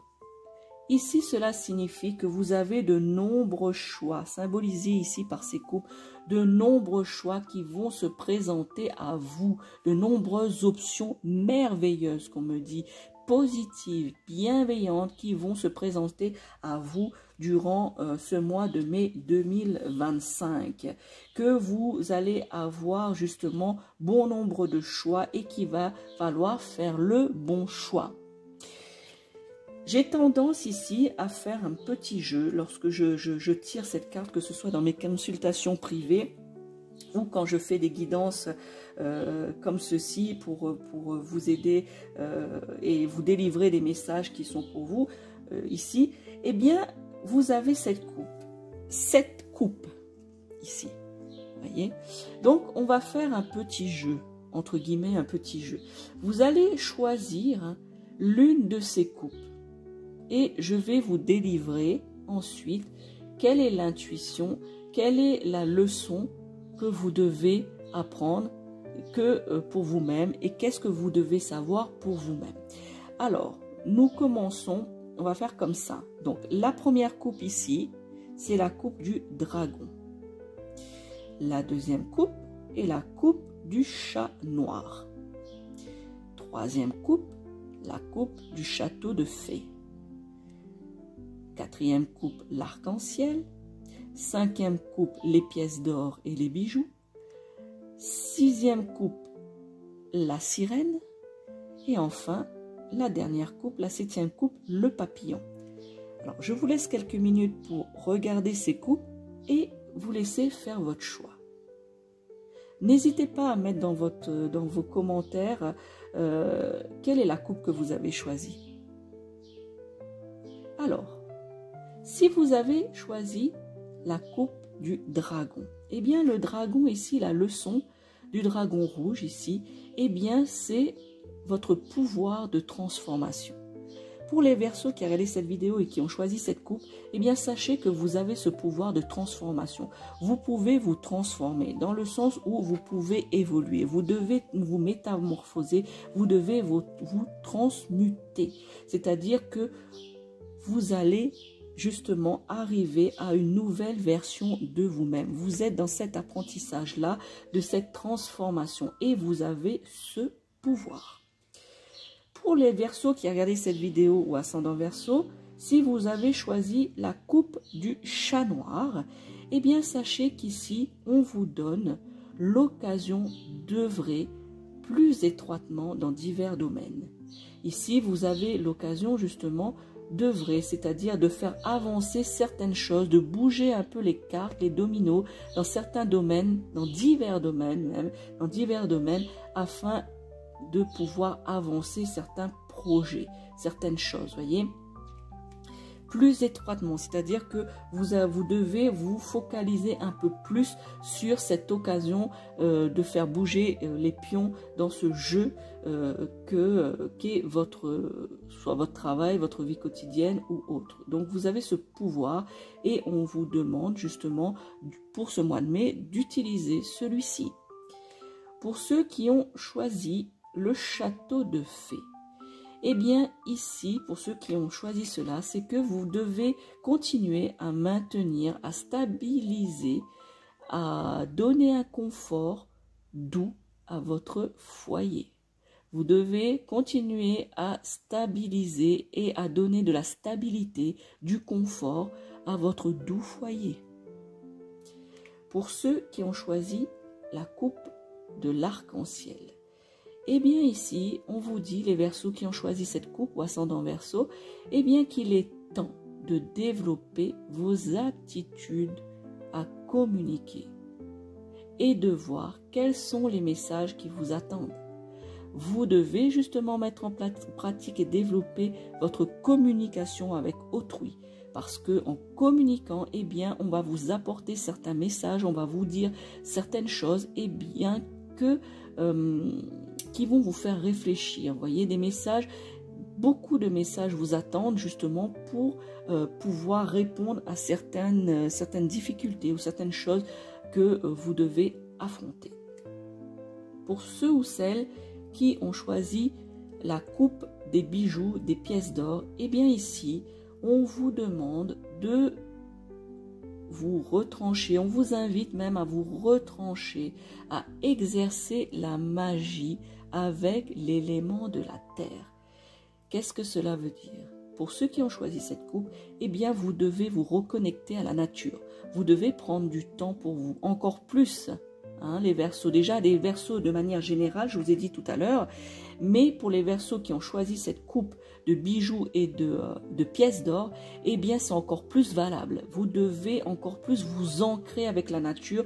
Ici, cela signifie que vous avez de nombreux choix, symbolisés ici par ces coupes, de nombreux choix qui vont se présenter à vous, de nombreuses options merveilleuses, qu'on me dit, positives, bienveillantes, qui vont se présenter à vous durant ce mois de mai 2025, que vous allez avoir justement bon nombre de choix et qu'il va falloir faire le bon choix. J'ai tendance ici à faire un petit jeu lorsque je tire cette carte, que ce soit dans mes consultations privées ou quand je fais des guidances comme ceci pour vous aider et vous délivrer des messages qui sont pour vous ici. Eh bien, vous avez cette coupe ici, voyez. Donc, on va faire un petit jeu, entre guillemets un petit jeu. Vous allez choisir l'une de ces coupes. Et je vais vous délivrer ensuite quelle est l'intuition, quelle est la leçon que vous devez apprendre pour vous-même et qu'est-ce que vous devez savoir pour vous-même. Alors, nous commençons, on va faire comme ça. Donc, la première coupe ici, c'est la coupe du dragon. La deuxième coupe est la coupe du chat noir. Troisième coupe, la coupe du château de fées. Quatrième coupe, l'arc-en-ciel. Cinquième coupe, les pièces d'or et les bijoux. Sixième coupe, la sirène. Et enfin, la dernière coupe, la septième coupe, le papillon. Alors, je vous laisse quelques minutes pour regarder ces coupes et vous laisser faire votre choix. N'hésitez pas à mettre dans vos commentaires quelle est la coupe que vous avez choisie. Alors, si vous avez choisi la coupe du dragon, eh bien le dragon ici, la leçon du dragon rouge ici, eh bien c'est votre pouvoir de transformation. Pour les Verseaux qui ont regardé cette vidéo et qui ont choisi cette coupe, eh bien sachez que vous avez ce pouvoir de transformation. Vous pouvez vous transformer dans le sens où vous pouvez évoluer. Vous devez vous métamorphoser, vous devez vous transmuter. C'est-à-dire que vous allez justement arriver à une nouvelle version de vous-même. Vous êtes dans cet apprentissage-là, de cette transformation et vous avez ce pouvoir. Pour les Verseaux qui ont regardé cette vidéo ou ascendant Verseau, si vous avez choisi la coupe du chat noir, eh bien sachez qu'ici, on vous donne l'occasion d'œuvrer plus étroitement dans divers domaines. Ici, vous avez l'occasion justement d'œuvrer, c'est-à-dire de faire avancer certaines choses, de bouger un peu les cartes, les dominos dans certains domaines, dans divers domaines même, dans divers domaines, afin de pouvoir avancer certains projets, certaines choses, voyez, plus étroitement, c'est-à-dire que vous devez vous focaliser un peu plus sur cette occasion de faire bouger les pions dans ce jeu qu'est soit votre travail, votre vie quotidienne ou autre. Donc vous avez ce pouvoir et on vous demande justement pour ce mois de mai d'utiliser celui-ci. Pour ceux qui ont choisi le château de fées, eh bien ici, pour ceux qui ont choisi cela, c'est que vous devez continuer à maintenir, à stabiliser, à donner un confort doux à votre foyer. Vous devez continuer à stabiliser et à donner de la stabilité, du confort à votre doux foyer. pour ceux qui ont choisi la coupe de l'arc-en-ciel. Eh bien ici, on vous dit, les Verseaux qui ont choisi cette coupe ou ascendant Verseau, eh bien qu'il est temps de développer vos aptitudes à communiquer et de voir quels sont les messages qui vous attendent. Vous devez justement mettre en pratique et développer votre communication avec autrui. Parce que en communiquant, eh bien, on va vous apporter certains messages, on va vous dire certaines choses, eh bien, qui vont vous faire réfléchir. Vous voyez, des messages, beaucoup de messages vous attendent justement pour pouvoir répondre à certaines difficultés ou certaines choses que vous devez affronter. Pour ceux ou celles qui ont choisi la coupe des bijoux, des pièces d'or, eh bien ici, on vous demande de vous retrancher, on vous invite même à vous retrancher, à exercer la magie avec l'élément de la terre. Qu'est-ce que cela veut dire? Pour ceux qui ont choisi cette coupe, eh bien vous devez vous reconnecter à la nature. Vous devez prendre du temps pour vous, encore plus. Les Verseaux, déjà les Verseaux de manière générale, je vous ai dit tout à l'heure, mais pour les Verseaux qui ont choisi cette coupe de bijoux et de pièces d'or, eh bien c'est encore plus valable. Vous devez encore plus vous ancrer avec la nature,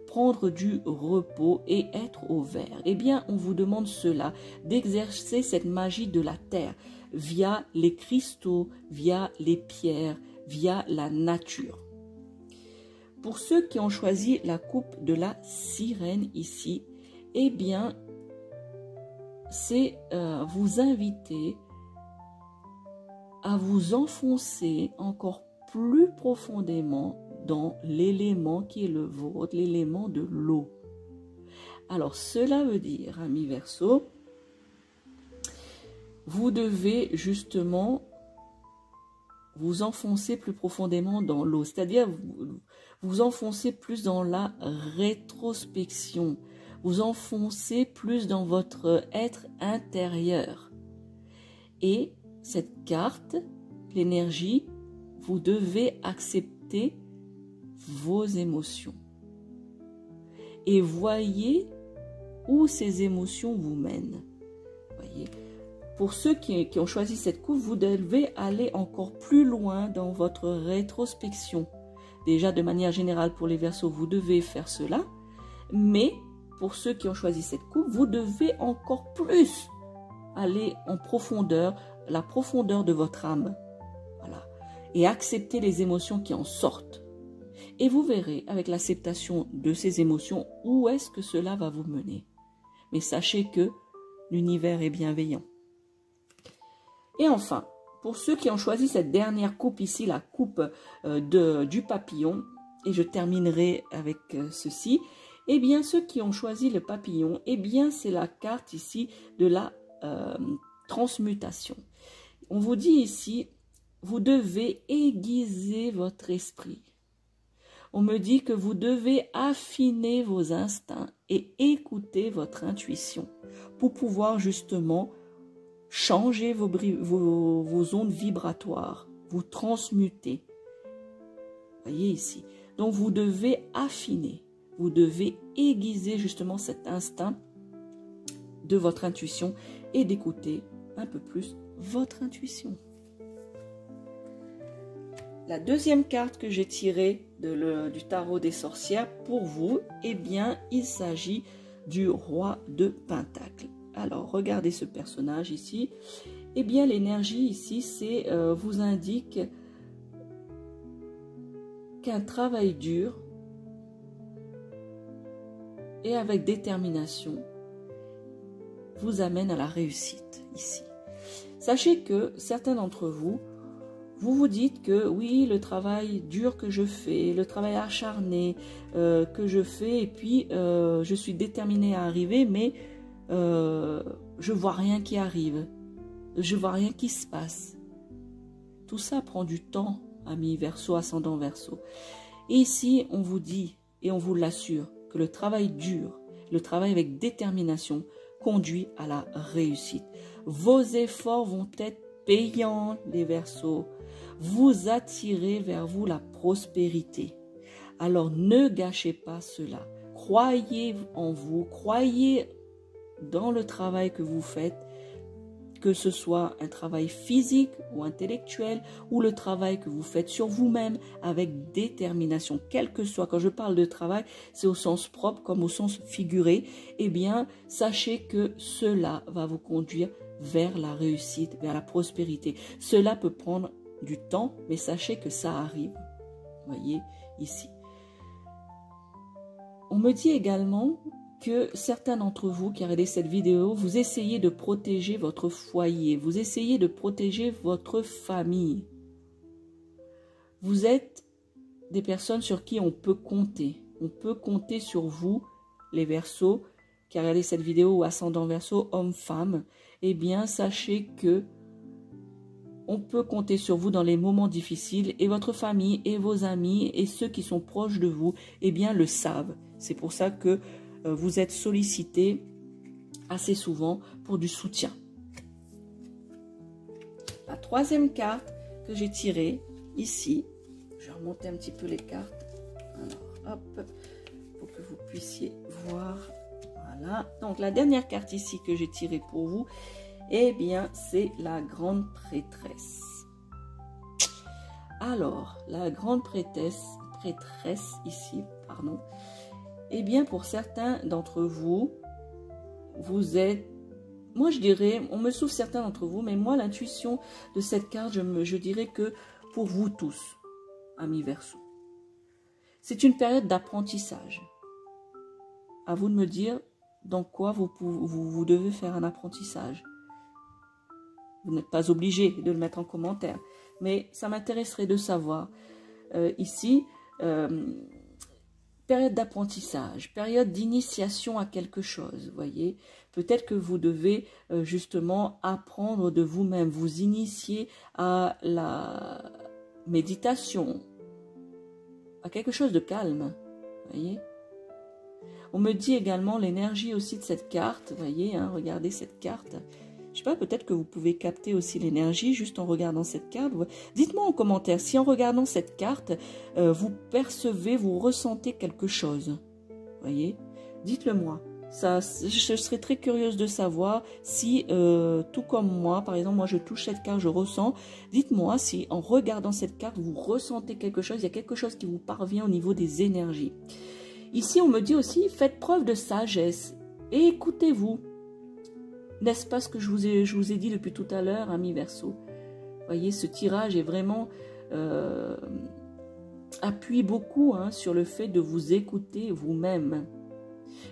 prendre du repos et être au vert. Eh bien on vous demande cela, d'exercer cette magie de la terre via les cristaux, via les pierres, via la nature. Pour ceux qui ont choisi la coupe de la sirène ici, eh bien, c'est vous inviter à vous enfoncer encore plus profondément dans l'élément qui est le vôtre, l'élément de l'eau. Alors, cela veut dire, amis Verseaux, vous devez justement vous enfoncer plus profondément dans l'eau, c'est-à-dire vous enfoncez plus dans la rétrospection, vous enfoncez plus dans votre être intérieur. Et cette carte, l'énergie, vous devez accepter vos émotions. Et voyez où ces émotions vous mènent. Voyez. Pour ceux qui ont choisi cette coupe, vous devez aller encore plus loin dans votre rétrospection. Déjà, de manière générale, pour les Verseaux, vous devez faire cela. Mais pour ceux qui ont choisi cette coupe, vous devez encore plus aller en profondeur, la profondeur de votre âme. Voilà. Et accepter les émotions qui en sortent. Et vous verrez, avec l'acceptation de ces émotions, où est-ce que cela va vous mener. Mais sachez que l'univers est bienveillant. Et enfin, pour ceux qui ont choisi cette dernière coupe ici, la coupe du papillon, et je terminerai avec ceci, eh bien ceux qui ont choisi le papillon, eh bien c'est la carte ici de la transmutation. On vous dit ici, vous devez aiguiser votre esprit. On me dit que vous devez affiner vos instincts et écouter votre intuition pour pouvoir justement changer vos ondes vibratoires, vous transmuter. Voyez ici. Donc vous devez affiner, vous devez aiguiser justement cet instinct de votre intuition et d'écouter un peu plus votre intuition. La deuxième carte que j'ai tirée du tarot des sorcières pour vous, eh bien, il s'agit du roi de Pentacles. Alors, regardez ce personnage ici. Eh bien, l'énergie ici, vous indique qu'un travail dur et avec détermination vous amène à la réussite ici. Sachez que certains d'entre vous, vous vous dites que oui, le travail dur que je fais, le travail acharné que je fais, et puis je suis déterminée à arriver, mais je vois rien qui arrive, je vois rien qui se passe. Tout ça prend du temps, amis Verseau, ascendant Verseau. Et ici, on vous dit, et on vous l'assure, que le travail dur, le travail avec détermination, conduit à la réussite. Vos efforts vont être payants, les Verseaux. Vous attirez vers vous la prospérité. Alors ne gâchez pas cela. Croyez en vous, croyez dans le travail que vous faites, que ce soit un travail physique ou intellectuel, ou le travail que vous faites sur vous-même avec détermination, quel que soit. Quand je parle de travail, c'est au sens propre comme au sens figuré. Eh bien, sachez que cela va vous conduire vers la réussite, vers la prospérité. Cela peut prendre du temps, mais sachez que ça arrive. Voyez ici. On me dit également que certains d'entre vous qui regardez cette vidéo, vous essayez de protéger votre foyer, vous essayez de protéger votre famille. Vous êtes des personnes sur qui on peut compter. On peut compter sur vous, les Verseaux, qui regardez cette vidéo ou ascendant Verseau, hommes-femmes. Eh bien, sachez que on peut compter sur vous dans les moments difficiles et votre famille et vos amis et ceux qui sont proches de vous, eh bien, le savent. C'est pour ça que vous êtes sollicité assez souvent pour du soutien. La troisième carte que j'ai tirée ici, je vais remonter un petit peu les cartes. Alors, hop, pour que vous puissiez voir. Voilà. Donc, la dernière carte ici que j'ai tirée pour vous, eh bien, c'est la grande prêtresse. Alors, la grande prêtresse ici, pardon. Eh bien, pour certains d'entre vous, vous êtes, moi je dirais, on me souffle certains d'entre vous, mais moi l'intuition de cette carte, je dirais que pour vous tous, amis Verseaux, c'est une période d'apprentissage. À vous de me dire dans quoi vous devez faire un apprentissage. Vous n'êtes pas obligé de le mettre en commentaire, mais ça m'intéresserait de savoir ici. Période d'apprentissage, période d'initiation à quelque chose, voyez. Peut-être que vous devez justement apprendre de vous-même, vous initier à la méditation, à quelque chose de calme, voyez. On me dit également l'énergie aussi de cette carte, voyez, hein, regardez cette carte. Je sais pas, peut-être que vous pouvez capter aussi l'énergie juste en regardant cette carte. Dites-moi en commentaire si en regardant cette carte, vous percevez, vous ressentez quelque chose. Voyez, dites-le moi. Ça, je serais très curieuse de savoir si, tout comme moi, par exemple, moi je touche cette carte, je ressens. Dites-moi si en regardant cette carte, vous ressentez quelque chose, il y a quelque chose qui vous parvient au niveau des énergies. Ici, on me dit aussi, faites preuve de sagesse et écoutez-vous. N'est-ce pas ce que je vous ai dit depuis tout à l'heure, amis Verseaux? Voyez, ce tirage est vraiment appuie beaucoup sur le fait de vous écouter vous-même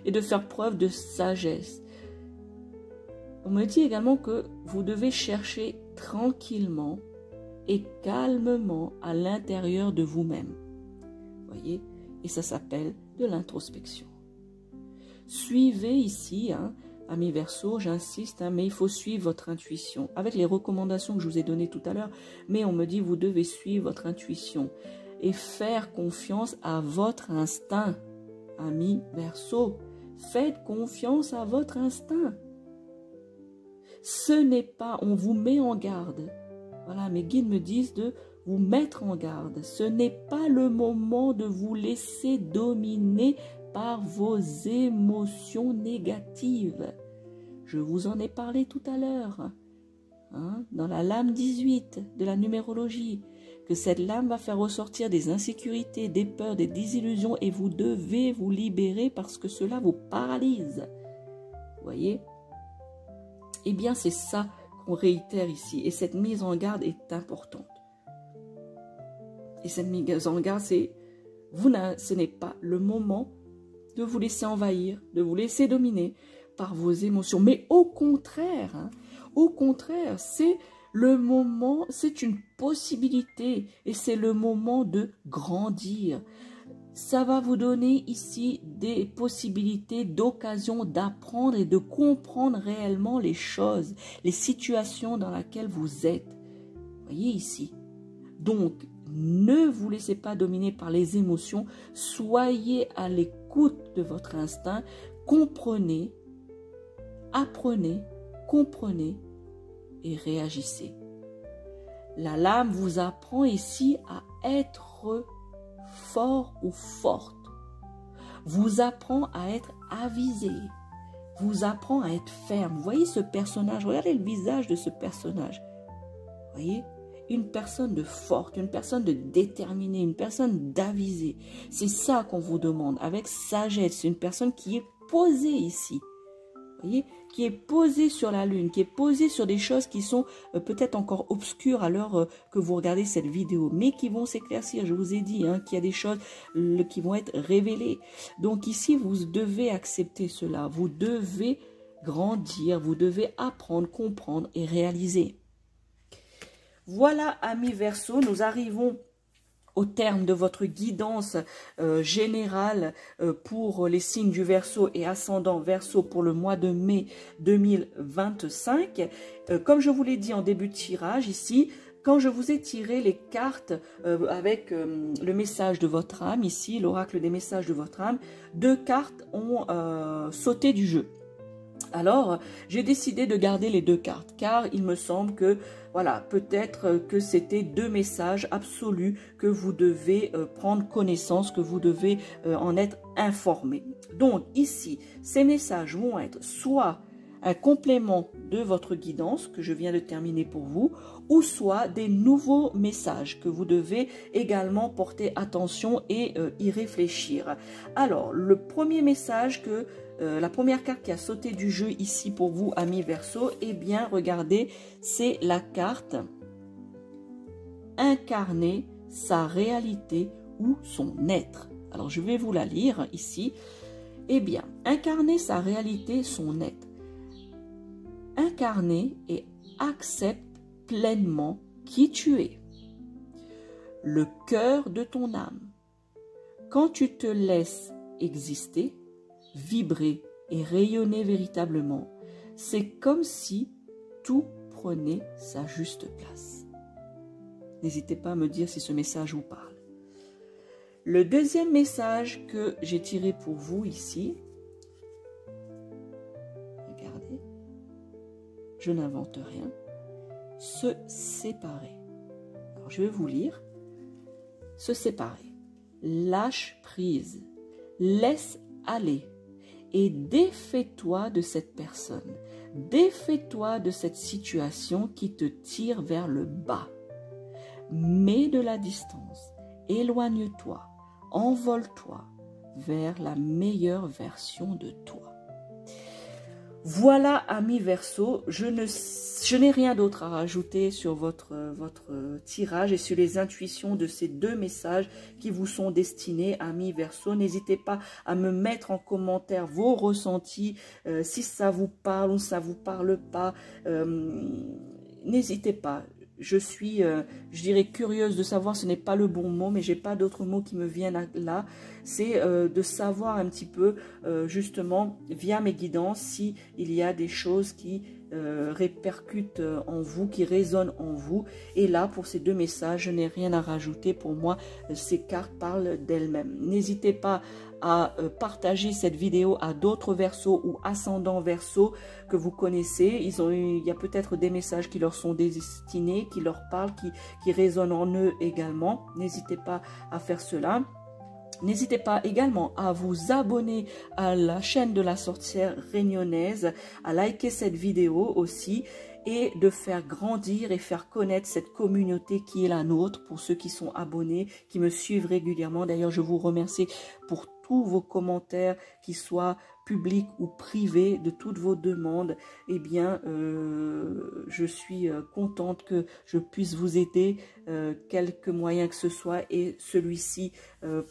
et de faire preuve de sagesse. On me dit également que vous devez chercher tranquillement et calmement à l'intérieur de vous-même. Voyez, et ça s'appelle de l'introspection. Suivez ici, amis Verseaux, j'insiste, mais il faut suivre votre intuition. Avec les recommandations que je vous ai données tout à l'heure, mais on me dit vous devez suivre votre intuition et faire confiance à votre instinct. Amis Verseaux, faites confiance à votre instinct. Ce n'est pas, on vous met en garde. Voilà, mes guides me disent de vous mettre en garde. Ce n'est pas le moment de vous laisser dominer par vos émotions négatives. Je vous en ai parlé tout à l'heure, dans la lame 18 de la numérologie, que cette lame va faire ressortir des insécurités, des peurs, des désillusions, et vous devez vous libérer parce que cela vous paralyse. Vous voyez? Eh bien, c'est ça qu'on réitère ici, et cette mise en garde est importante. Et cette mise en garde, c'est, ce n'est pas le moment de vous laisser envahir, de vous laisser dominer par vos émotions. Mais au contraire, c'est le moment, c'est une possibilité et c'est le moment de grandir. Ça va vous donner ici des possibilités, d'occasion d'apprendre et de comprendre réellement les choses, les situations dans lesquelles vous êtes. Voyez ici. Donc, ne vous laissez pas dominer par les émotions, soyez à l'écoute de votre instinct, comprenez, apprenez, comprenez et réagissez. La lame vous apprend ici à être fort ou forte, vous apprend à être avisé, vous apprend à être ferme. Vous voyez ce personnage, regardez le visage de ce personnage. Vous voyez, une personne de forte, une personne de déterminée, une personne d'avisée. C'est ça qu'on vous demande, avec sagesse. C'est une personne qui est posée ici. Vous voyez, qui est posée sur la lune, qui est posée sur des choses qui sont peut-être encore obscures à l'heure que vous regardez cette vidéo, mais qui vont s'éclaircir. Je vous ai dit qu'il y a des choses qui vont être révélées. Donc ici, vous devez accepter cela. Vous devez grandir, vous devez apprendre, comprendre et réaliser. Voilà, amis Verseau, nous arrivons au terme de votre guidance générale pour les signes du Verseau et ascendant Verseau pour le mois de mai 2025. Comme je vous l'ai dit en début de tirage ici, quand je vous ai tiré les cartes avec le message de votre âme, ici, l'oracle des messages de votre âme, 2 cartes ont sauté du jeu. Alors, j'ai décidé de garder les 2 cartes, car il me semble que, voilà, peut-être que c'était 2 messages absolus que vous devez prendre connaissance, que vous devez en être informé. Donc, ici, ces messages vont être soit un complément de votre guidance que je viens de terminer pour vous, ou soit des nouveaux messages que vous devez également porter attention et y réfléchir. Alors, le premier message que la première carte qui a sauté du jeu ici pour vous, amis Verseau, eh bien, regardez, c'est la carte incarner sa réalité ou son être. Alors, je vais vous la lire ici. Eh bien, incarner sa réalité, son être. Incarner et accepte pleinement qui tu es. Le cœur de ton âme. Quand tu te laisses exister, vibrer et rayonner véritablement, c'est comme si tout prenait sa juste place. N'hésitez pas à me dire si ce message vous parle. Le deuxième message que j'ai tiré pour vous ici, regardez, je n'invente rien, se séparer. Alors je vais vous lire, se séparer, lâche prise, laisse aller. Et défais-toi de cette personne, défais-toi de cette situation qui te tire vers le bas. Mets de la distance, éloigne-toi, envole-toi vers la meilleure version de toi. Voilà, amis Verseau, je n'ai rien d'autre à rajouter sur votre tirage et sur les intuitions de ces 2 messages qui vous sont destinés, amis Verseau. N'hésitez pas à me mettre en commentaire vos ressentis, si ça vous parle ou ça vous parle pas. N'hésitez pas. Je suis, je dirais, curieuse de savoir, ce n'est pas le bon mot, mais j'ai pas d'autres mots qui me viennent là. C'est de savoir un petit peu, justement, via mes guidances, si il y a des choses qui répercutent en vous, qui résonnent en vous. Et là, pour ces 2 messages, je n'ai rien à rajouter. Pour moi, ces cartes parlent d'elles-mêmes. N'hésitez pas à partager cette vidéo à d'autres Verseaux ou ascendants Verseaux que vous connaissez. Il y a peut-être des messages qui leur sont destinés, qui leur parlent, qui résonnent en eux également. N'hésitez pas à faire cela. N'hésitez pas également à vous abonner à la chaîne de la sorcière réunionnaise, à liker cette vidéo aussi et de faire grandir et faire connaître cette communauté qui est la nôtre pour ceux qui sont abonnés, qui me suivent régulièrement. D'ailleurs, je vous remercie pour tous vos commentaires, qu'ils soient publics ou privés, de toutes vos demandes. Eh bien, je suis contente que je puisse vous aider, quelque moyen que ce soit, et celui-ci,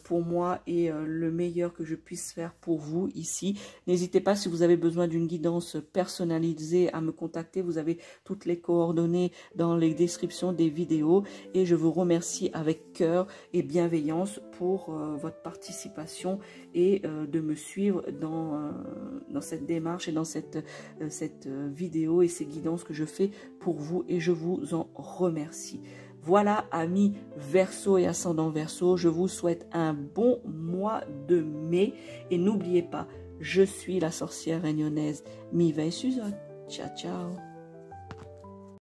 pour moi, est le meilleur que je puisse faire pour vous ici. N'hésitez pas, si vous avez besoin d'une guidance personnalisée, à me contacter. Vous avez toutes les coordonnées dans les descriptions des vidéos, et je vous remercie avec cœur et bienveillance pour votre participation et de me suivre dans cette démarche et dans cette vidéo et ces guidances que je fais pour vous, et je vous en remercie. Voilà, amis Verseau et ascendant Verseau, je vous souhaite un bon mois de mai et n'oubliez pas, je suis la sorcière réunionnaise Mireille Suzanne. Ciao, ciao.